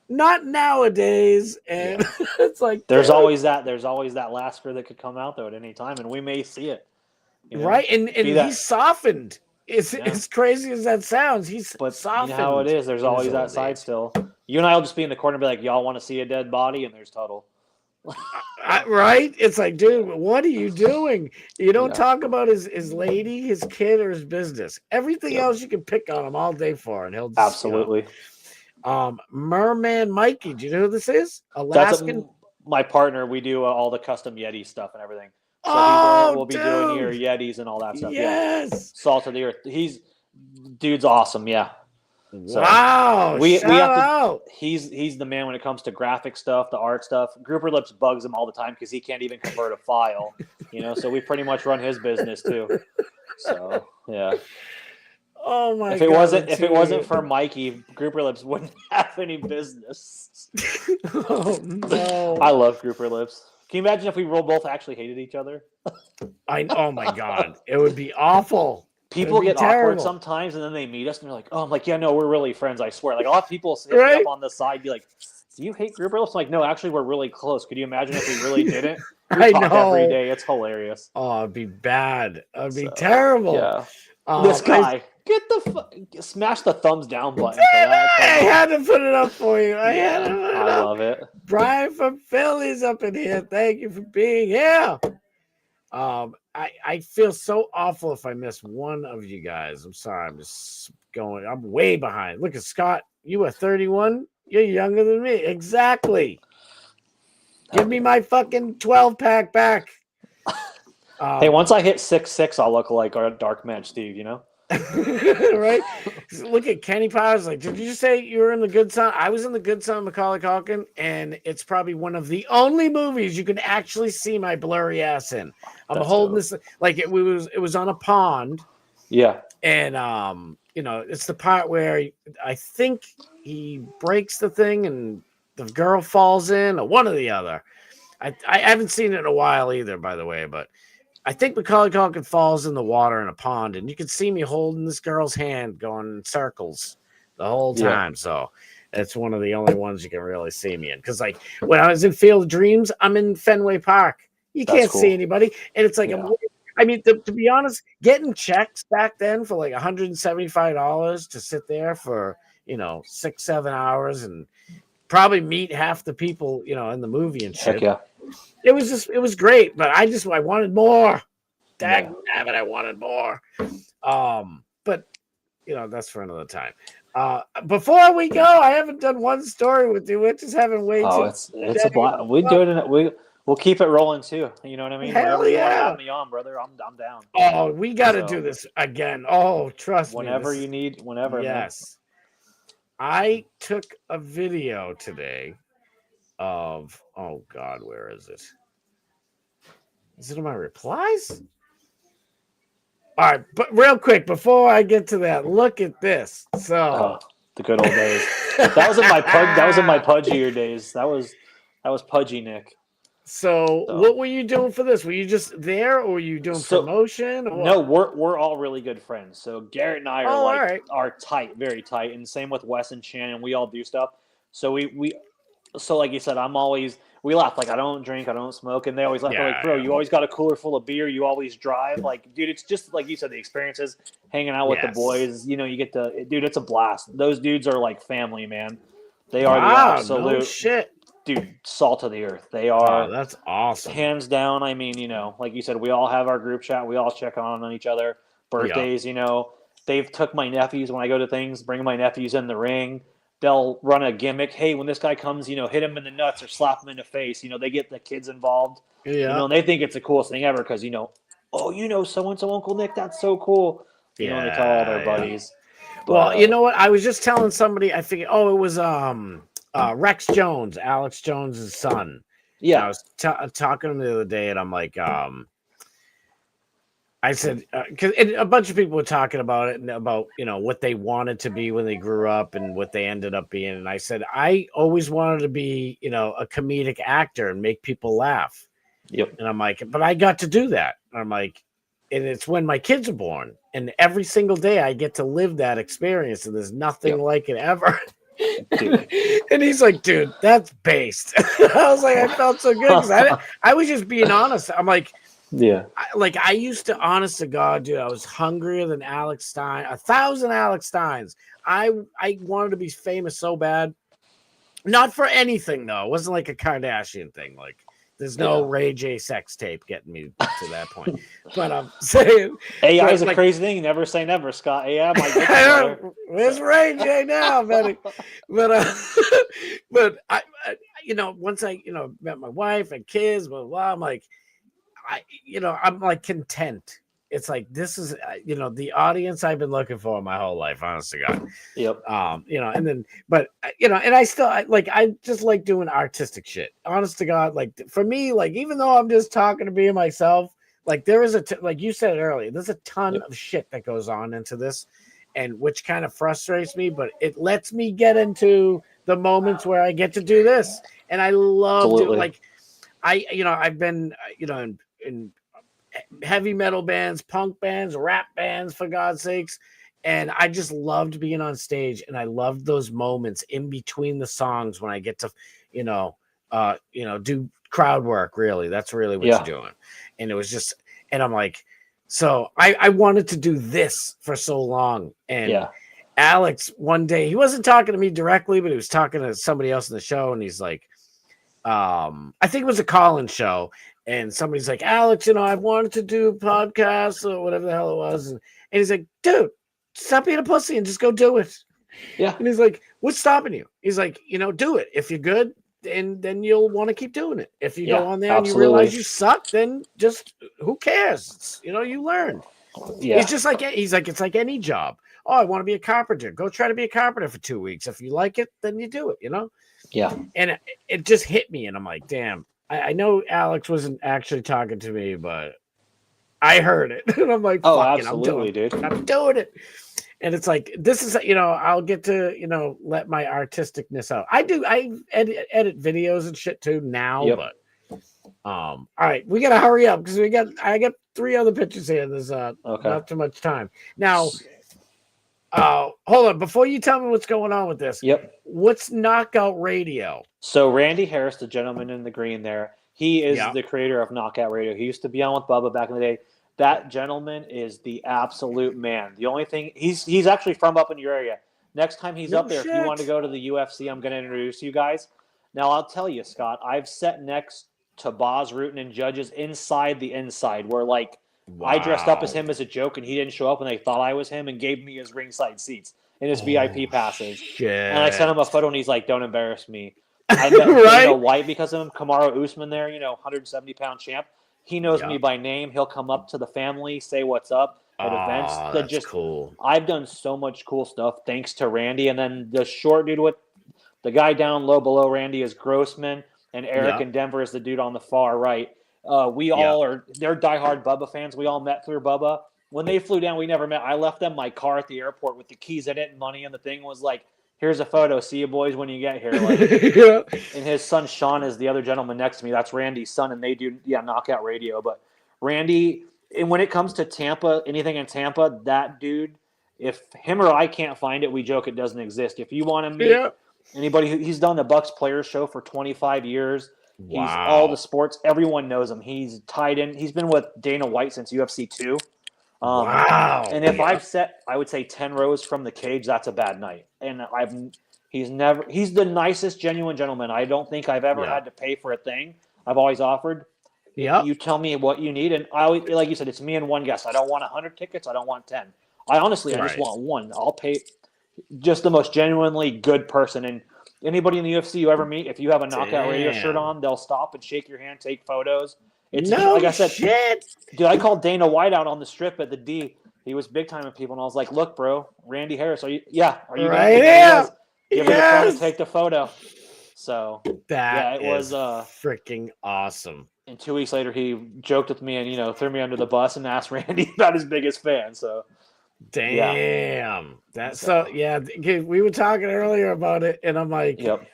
not nowadays. And it's like there's always that Lasker that could come out though at any time, and we may see it. Right, and he's softened. As crazy as that sounds, he's softened. You know how it is. There's always that side still. You and I will just be in the corner and be like, "Y'all want to see a dead body?" And there's Tuttle. Right? It's like, dude, what are you doing? You don't talk about his lady, his kid, or his business. Everything else you can pick on him all day for, and he'll just, absolutely. Merman Mikey, do you know who this is? Alaskan. That's my partner. We do all the custom Yeti stuff and everything. So we'll be doing your Yetis and all that stuff. Yes. Yeah. Salt of the earth. Dude's awesome. Yeah. So wow. We shout have to, out. He's the man when it comes to graphic stuff, the art stuff. Grouper Lips bugs him all the time because he can't even convert a file. So we pretty much run his business too. So yeah. Oh my god. If it wasn't for Mikey, Grouper Lips wouldn't have any business. Oh no. I love Grouper Lips. Can you imagine if we both actually hated each other? Oh my god. It would be awful. People get awkward sometimes, and then they meet us, and they're like, "Oh, I'm like, yeah, no, we're really friends. I swear." Like, I'll have people sit me up on the side, be like, "Do you hate Grouper Lips?" I'm like, no, actually, we're really close. Could you imagine if we really didn't? We talk every day. It's hilarious. Oh, it'd be bad. It'd be terrible. Yeah. This guy, smash the thumbs down button. I had to put it up for you. I love it. Brian from Philly's up in here. Thank you for being here. I feel so awful if I miss one of you guys. I'm sorry. I'm way behind. Look at Scott. You are 31. You're younger than me. Exactly. Give me my fucking 12-pack back. Hey, once I hit 6'6", I'll look like our Dark Mage Steve, Right? Look at Kenny Powers. Like, did you just say you were in The Good Son? I was in The Good Son of Macaulay Culkin, and it's probably one of the only movies you can actually see my blurry ass in. I'm holding this like it was on a pond. Yeah. And it's the part where I think he breaks the thing and the girl falls in, or one or the other. I haven't seen it in a while either, by the way, but I think Macaulay Culkin falls in the water in a pond, and you can see me holding this girl's hand going in circles the whole time. So it's one of the only ones you can really see me in. Because like when I was in Field of Dreams, I'm in Fenway Park. You can't see anybody, and it's like to be honest, getting checks back then for like $175 to sit there for 6-7 hours and probably meet half the people in the movie and shit. Heck yeah. It was great, but I wanted more. Damn it, I wanted more. But that's for another time. Before we go, I haven't done one story with you. We're just having way too. It's a blast. We do it. We'll keep it rolling too. You know what I mean? Hell Whenever you want to yeah. have me on, brother, I'm down. Oh, we got to do this again. Oh, trust whenever me. you need, whenever. Yes. Man. I took a video today of, oh God, where is it? Is it in my replies? All right, but real quick, before I get to that, look at this. So the good old days. That was in my pudgier days. That was pudgy, Nick. So what were you doing for this? Were you just there, or were you doing promotion? Or no, we're all really good friends. So Garrett and I are are tight, very tight, and same with Wes and Shannon. We all do stuff. So so like you said, we laugh like I don't drink, I don't smoke, and they always laugh like, bro, you always got a cooler full of beer, you always drive. Like, dude, it's just like you said, the experiences, hanging out with the boys. You get to, dude, it's a blast. Those dudes are like family, man. They are the absolute shit. Dude, salt of the earth. They are. Oh, that's awesome. Hands down. I mean, like you said, we all have our group chat. We all check on each other. Birthdays, they've took my nephews when I go to things, bring my nephews in the ring. They'll run a gimmick. Hey, when this guy comes, hit him in the nuts or slap him in the face. They get the kids involved. Yeah. And they think it's the coolest thing ever because, so-and-so Uncle Nick, that's so cool. And they tell all their buddies. But, well, you know what? I was just telling somebody, I figured, it was Rex Jones, Alex Jones's son. Yeah. And I was talking to him the other day, and I'm like, I said, because a bunch of people were talking about it and about, what they wanted to be when they grew up and what they ended up being. And I said, I always wanted to be, a comedic actor and make people laugh. Yep. And I'm like, but I got to do that. And I'm like, and it's when my kids are born. And every single day I get to live that experience. And there's nothing like it ever. And he's like, dude, that's based. I was like, I felt so good because I was just being honest. I'm like, I used to, honest to God, dude, I was hungrier than Alex Stein, 1,000 Alex Steins. I wanted to be famous so bad, not for anything though. It wasn't like a Kardashian thing. Like, there's no Ray J sex tape getting me to that point. But I'm saying AI is a crazy thing. Never say never, Scott. AI might get where's Ray J now, buddy? But I once I met my wife and kids, blah, blah, blah, I'm like, I'm like content. It's like, this is, the audience I've been looking for my whole life, honest to God. Yep. And then, but, and I still, I just like doing artistic shit. Honest to God, like, for me, like, even though I'm just talking to be myself, like, there is like you said earlier, there's a ton of shit that goes on into this, and which kind of frustrates me, but it lets me get into the moments where I get to do this. And I love doing, like, I've been, in heavy metal bands, punk bands, rap bands, for God's sakes. And I just loved being on stage, and I loved those moments in between the songs when I get to, do crowd work. Really, that's really what you're doing. And it was just, and I'm like, so I wanted to do this for so long. And Alex, one day, he wasn't talking to me directly, but he was talking to somebody else in the show, and he's like, I think it was a call-in show. And somebody's like, Alex, I've wanted to do podcasts or whatever the hell it was. And he's like, dude, stop being a pussy and just go do it. Yeah. And he's like, what's stopping you? He's like, do it. If you're good, then you'll want to keep doing it. If you go on there and you realize you suck, then just, who cares? You learn. Yeah. It's just like, he's like, it's like any job. Oh, I want to be a carpenter. Go try to be a carpenter for 2 weeks. If you like it, then you do it, Yeah. And it just hit me. And I'm like, damn. I know Alex wasn't actually talking to me, but I heard it. And I'm like, oh, absolutely, I'm doing it. And it's like, this is, I'll get to, let my artisticness out. I edit videos and shit too now, Yep. but all right, we gotta hurry up because I got 3 other pictures here. There's Okay. not too much time. Now, hold on, before you tell me what's going on with this. Yep. What's Knockout Radio? So Randy Harris, the gentleman in the green there, he is Yeah. the creator of Knockout Radio. He used to be on with Bubba back in the day. That gentleman is the absolute man. The only thing he's actually from up in your area. Next time he's No up there, if you shit. want to go to the UFC, I'm going to introduce you guys. Now I'll tell you, Scott, I've sat next to Boz Rutan and judges inside the inside, where like I dressed up as him as a joke, and he didn't show up, and they thought I was him, and gave me his ringside seats and his VIP passes. Shit. And I sent him a photo, and he's like, "Don't embarrass me." I met Right? Dana White because of him. Kamaru Usman there, 170-pound champ. He knows Yeah. me by name. He'll come up to the family, say what's up at events. That's cool. I've done so much cool stuff thanks to Randy. And then the short dude with the guy down low below Randy is Grossman, and Eric Yeah. in Denver is the dude on the far right. They're diehard Bubba fans. We all met through Bubba. When they flew down, we never met. I left them my car at the airport with the keys in it and money, and the thing was like, "Here's a photo. See you boys when you get here." Like, Yeah. and his son Sean is the other gentleman next to me. That's Randy's son, and they do Knockout Radio. But Randy, and when it comes to Tampa, anything in Tampa, that dude, if him or I can't find it, we joke it doesn't exist. If you want to meet Yeah. anybody, he's done the Bucks Players Show for 25 years. He's Wow. all the sports. Everyone knows him. He's tied in. He's been with Dana White since UFC 2. Wow. And if I've set, I would say 10 rows from the cage, that's a bad night. And he's the nicest, genuine gentleman. I don't think I've ever had to pay for a thing. I've always offered. Yeah. You tell me what you need. And I always, like you said, it's me and one guest. I don't want 100 tickets. I don't want 10. I just want one. I'll pay. Just the most genuinely good person. And anybody in the UFC you ever meet, if you have a Knockout Radio shirt on, they'll stop and shake your hand, take photos. It's No like I said, shit. dude, I called Dana White out on the strip at the D. He was big time with people, and I was like, "Look, bro, Randy Harris, are you Right gonna here? give me the phone and Yes. take the photo?" So That it was is freaking awesome. and 2 weeks later, he joked with me and threw me under the bus and asked Randy about his biggest fan. So Damn. That's so yeah. We were talking earlier about it, and I'm like, yep,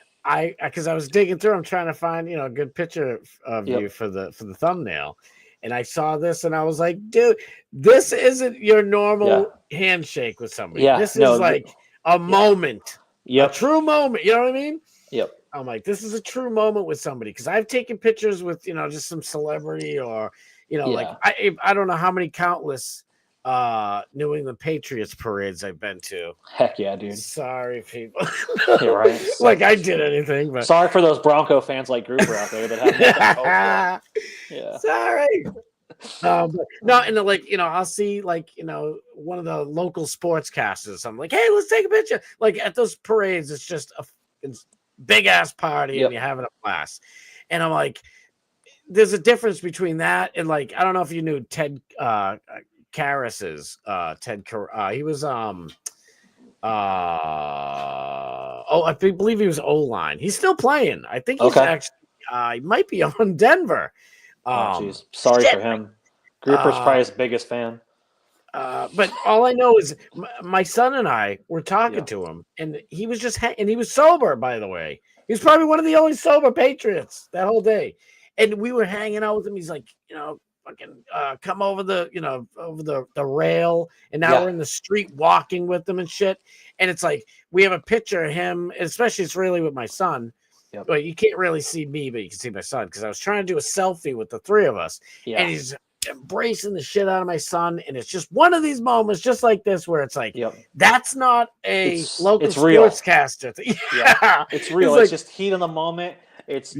because I was digging through, I'm trying to find a good picture of Yep. you for the thumbnail, and I saw this, and I was like, dude, this isn't your normal handshake with somebody. Yeah, This no, is like a moment, yep, a true moment. You know what I mean? yep, I'm like, this is a true moment with somebody, because I've taken pictures with just some celebrity, or like I don't know how many countless New England Patriots parades I've been to. heck yeah, dude. Sorry, people. You're right. Like I did anything, but Sorry for those Bronco fans like Grouper out there that have nothing to hope for. Yeah. sorry. But no, and I'll see one of the local sportscasters. I'm like, hey, let's take a picture. Like at those parades, it's just it's big ass party, Yep. and you're having a blast. And I'm like, there's a difference between that and I don't know if you knew Ted Karras's he was I believe he was O-line. He's still playing. I think he's actually he might be on Denver. Jeez, sorry for him. Grouper's probably his biggest fan. But all I know is my son and I were talking to him, and he was just and he was sober, by the way. He was probably one of the only sober Patriots that whole day. And we were hanging out with him. He's like, fucking come over over the rail, and now we're in the street walking with them and shit. And it's like we have a picture of him, and especially it's really with my son. Yep. Well, you can't really see me, but you can see my son, because I was trying to do a selfie with the three of us, and he's embracing the shit out of my son. And it's just one of these moments just like this where it's like, that's not a local sportscaster thing. Yeah, it's real. It's just heat of the moment. It's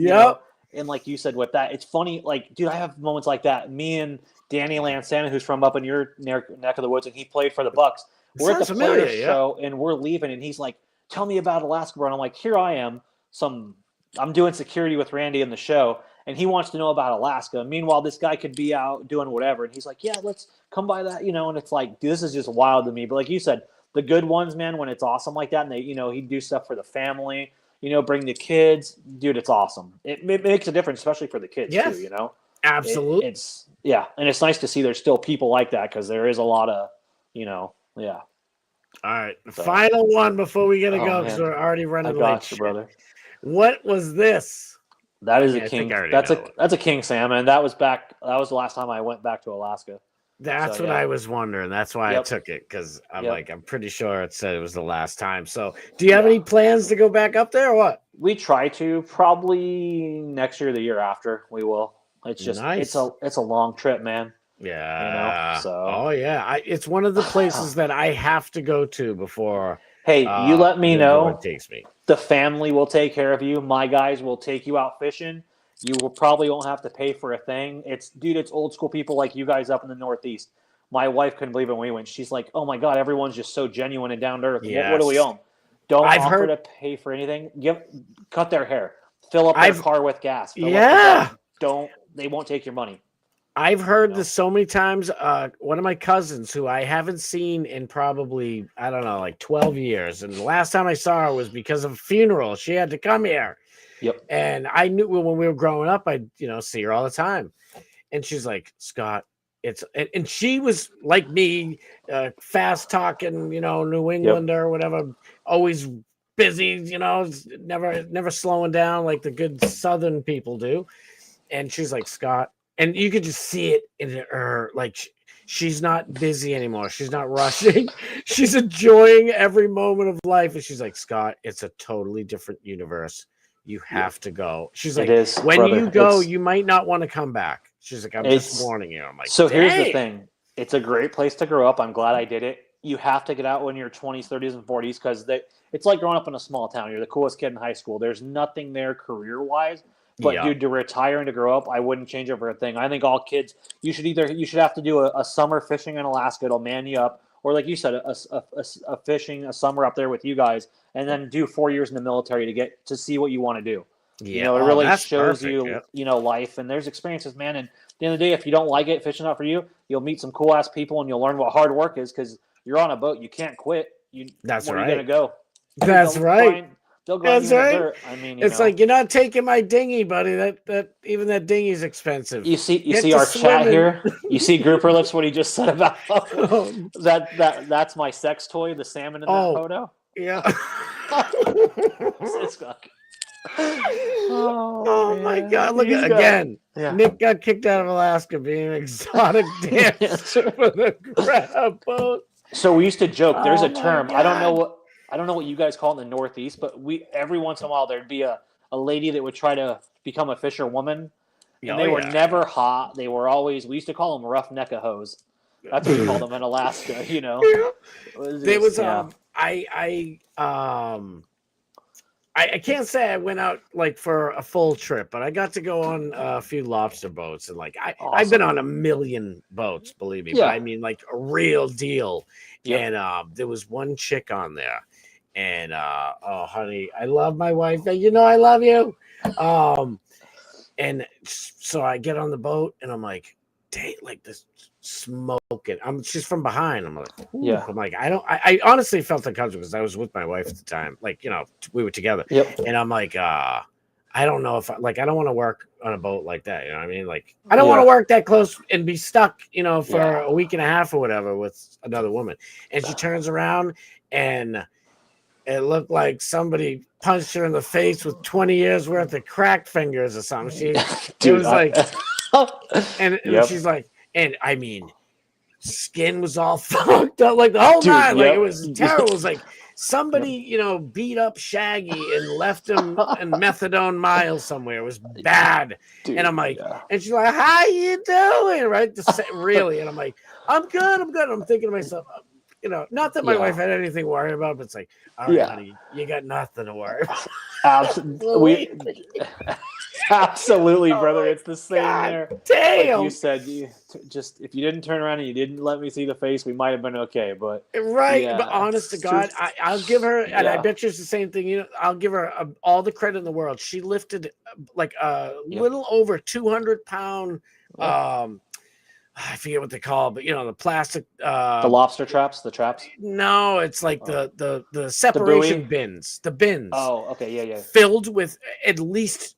and like you said with that, it's funny. Like, dude, I have moments like that. Me and Danny Lansana, who's from up in your neck of the woods, and he played for the Bucks. We're at the Players Show, and we're leaving, and he's like, "Tell me about Alaska, bro." And I'm like, "Here I am. I'm doing security with Randy in the show, and he wants to know about Alaska. Meanwhile, this guy could be out doing whatever." And he's like, "Yeah, let's come by that," And it's like, dude, this is just wild to me. But like you said, the good ones, man, when it's awesome like that, and they, he'd do stuff for the family. Bring the kids, dude. It's awesome. It makes a difference, especially for the kids too. Absolutely. And it's nice to see there's still people like that, because there is a lot of, All right, So- final one before we gotta Oh, go because man. we're already I running late. got you, Shit. brother. What was this? That is Yeah, a I king. think I already That's know it. a king salmon. That was the last time I went back to Alaska. That's So, what yeah. I was wondering. That's why I Yep. took it because I'm Yep. like, I'm pretty sure it said it was the last time. So, do you have Yeah. any plans to go back up there or what? We try to probably next year, the year after. We will. It's just Nice. it's a long trip, man. Yeah. so- Oh yeah. It's one of the places that I have to go to before. Hey, you let me the know. Lord takes me. The family will take care of you. My guys will take you out fishing. You will probably won't have to pay for a thing. It's old school people like you guys up in the Northeast. My wife couldn't believe it when we went. She's like, "Oh my god, everyone's just so genuine and down to earth. What do we Yes. owe them? Don't I've offer heard- to pay for anything. Cut their hair. Fill up their I've- car with gas. Fill up the Yeah. gas. They won't take your money. I've heard know? this so many times. One of my cousins who I haven't seen in probably, I don't know, like 12 years. And the last time I saw her was because of a funeral. She had to come here. Yep. And I knew when we were growing up, I'd, see her all the time. And she's like, Scott, and she was like me, fast talking, New Englander or whatever, always busy, never slowing down like the good Southern people do. And she's like, Scott, and you could just see it in her, like she's not busy anymore. She's not rushing. She's enjoying every moment of life. And she's like, Scott, it's a totally different universe. You have to go. She's like, when brother. you go, you might not want to come back. She's like, I'm just It's- warning you. I'm like, So here's the "Dang." thing. It's a great place to grow up. I'm glad I did it. You have to get out when you're 20s, 30s, and 40s because it's like growing up in a small town. You're the coolest kid in high school. There's nothing there career-wise. But Yeah. dude, to retire and to grow up, I wouldn't change it for a thing. I think all kids, you should have to do a summer fishing in Alaska. It'll man you up, or like you said, a fishing a summer up there with you guys, and then do 4 years in the military to get to see what you want to do. Yeah. It really that's shows perfect, you, yeah. life, and there's experiences, man. And at the end of the day, if you don't like it, fishing not for you, you'll meet some cool ass people, and you'll learn what hard work is because you're on a boat. You can't quit. That's where right. are you gonna go? That's right. They'll grind That's you in right. the dirt. I mean, It's like, you're not taking my dinghy, buddy. That even that dinghy's expensive. You see Get our to chat swimming. here. You see Grouper Lips what he just said about that's my sex toy, the salmon in that Oh. photo. Yeah. It's like- Oh my man. God! Look He's at got- again. Yeah. Nick got kicked out of Alaska being an exotic dancer for the crab boat. So we used to joke. There's Oh a my term. I don't know God. what you guys call it in the Northeast, but every once in a while there'd be a lady that would try to become a fisherwoman, and they were never hot. They were always. We used to call them rough-neck-a-hose. That's what we called them in Alaska. There was I can't say I went out like for a full trip, but I got to go on a few lobster boats, and like I've been on a million boats, believe me. Yeah. But I mean like a real deal. Yep. And there was one chick on there, and oh honey, I love my wife. You know I love you. And so I get on the boat, and I'm like, dang, like this smoking. She's from behind. I'm like, ooh. Yeah. I'm like, I honestly felt uncomfortable because I was with my wife at the time. Like, we were together. Yep. And I'm like, I don't know if I don't want to work on a boat like that. You know what I mean? Like, I don't want to work that close and be stuck, for a week and a half or whatever with another woman. And she turns around, and it looked like somebody punched her in the face with 20 years worth of cracked fingers or something. It was like, and Yep. she's like, and I mean, skin was all fucked up, like the whole nine. Like, yep. it was terrible. It was like somebody, beat up Shaggy and left him in methadone miles somewhere. It was bad. Dude, and I'm like, yeah. and she's like, how you doing? Right? Really? And I'm like, I'm good. I'm thinking to myself, not that my wife had anything to worry about, but it's like, all right, honey, you got nothing to worry about. Absolutely, brother. It's the same there. Damn. Like you said, just if you didn't turn around and you didn't let me see the face, we might have been okay. But right, yeah, but honest to God, I'll give her, and I bet you it's the same thing. I'll give her all the credit in the world. She lifted like a little over 200-pound. I forget what they call it, but the plastic. The lobster traps, the traps. No, it's like the separation bins. The bins. Oh, okay, yeah. Filled with at least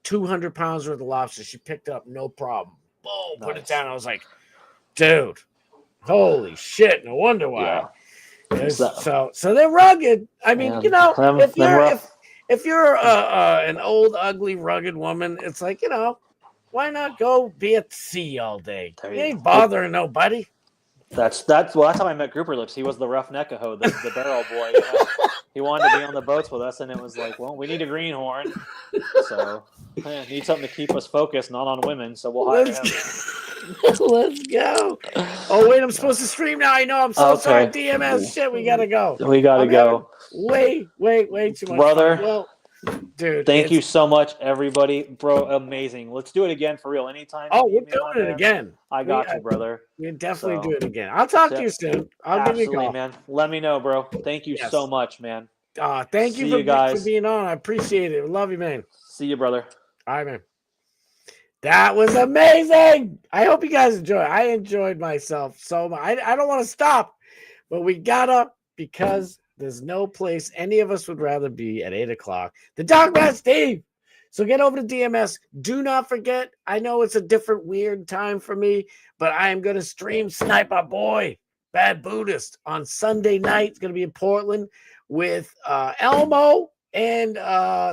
200 pounds worth of lobster. She picked up, no problem. Boom, put it down. I was like, dude, holy shit! No wonder why. So they're rugged. I mean, Yeah, you know, them rough. if you're an old, ugly, rugged woman, it's like, you know, why not go be at sea all day? There You you ain't go. bothering nobody. That's how I met Grouper Lips. He was the roughneck-a-hoe, the barrel boy. You know? He wanted to be on the boats with us, and it was like, well, we need a greenhorn, so need something to keep us focused, not on women. So we'll hire him. Let's go. Oh wait, I'm supposed to stream now. I know. I'm so sorry. Okay. DMS. Shit, we gotta go. We gotta I'm go, having way too much brother. fun. Well, dude, Thank you so much, everybody, bro. Amazing. Let's do it again for real. Anytime. Oh, you we're need me, my doing it man, again. I got you, brother. We definitely So, do it again. I'll talk to you soon. I'll give you a absolutely, call. man. Let me know, bro. Thank you Yes. so much, man. Thank See you you guys. for being on. I appreciate it. Love you, man. See you, brother. All right, man. That was amazing. I hope you guys enjoy. I enjoyed myself so much. I don't want to stop, but we gotta, because there's no place any of us would rather be at 8 o'clock than Doc Matt Steve. So get over to DMS. Do not forget. I know it's a different weird time for me, but I am gonna stream Sniper Boy, Bad Buddhist, on Sunday night. It's gonna be in Portland with Elmo and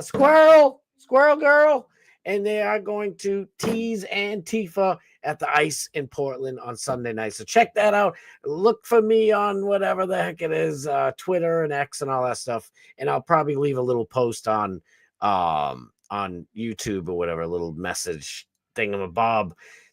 Squirrel Girl. And they are going to tease Antifa at the Ice in Portland on Sunday night. So check that out. Look for me on whatever the heck it is, Twitter and X and all that stuff. And I'll probably leave a little post on YouTube or whatever, a little message thingamabob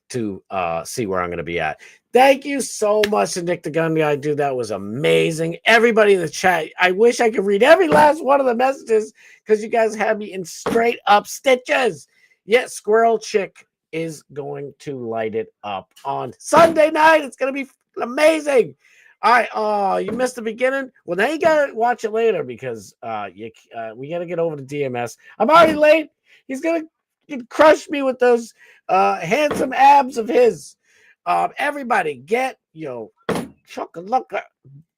to see where I'm going to be at. Thank you so much to Nick the Gun Guy, dude. That was amazing. Everybody in the chat, I wish I could read every last one of the messages because you guys had me in straight up stitches. Yet Squirrel Chick is going to light it up on Sunday night. It's going to be amazing. All right. You missed the beginning. Well, now you got to watch it later because we got to get over to DMS. I'm already late. He's going to crush me with those handsome abs of his. Everybody get chocolate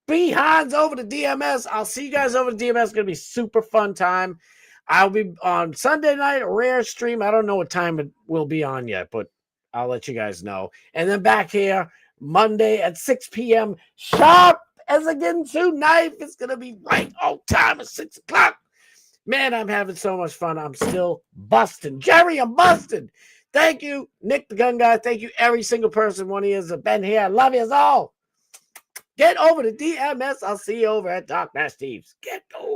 behinds over to DMS. I'll see you guys over to DMS. It's going to be super fun time. I'll be on Sunday night, a rare stream. I don't know what time it will be on yet, but I'll let you guys know. And then back here, Monday at 6 p.m. sharp as a Ginsu knife. It's going to be right on time at 6 o'clock. Man, I'm having so much fun. I'm still busting. Jerry, I'm busting. Thank you, Nick the Gun Guy. Thank you, every single person, one of you has been here. I love you all. Get over to DMS. I'll see you over at Doc Matt Steve's. Get over.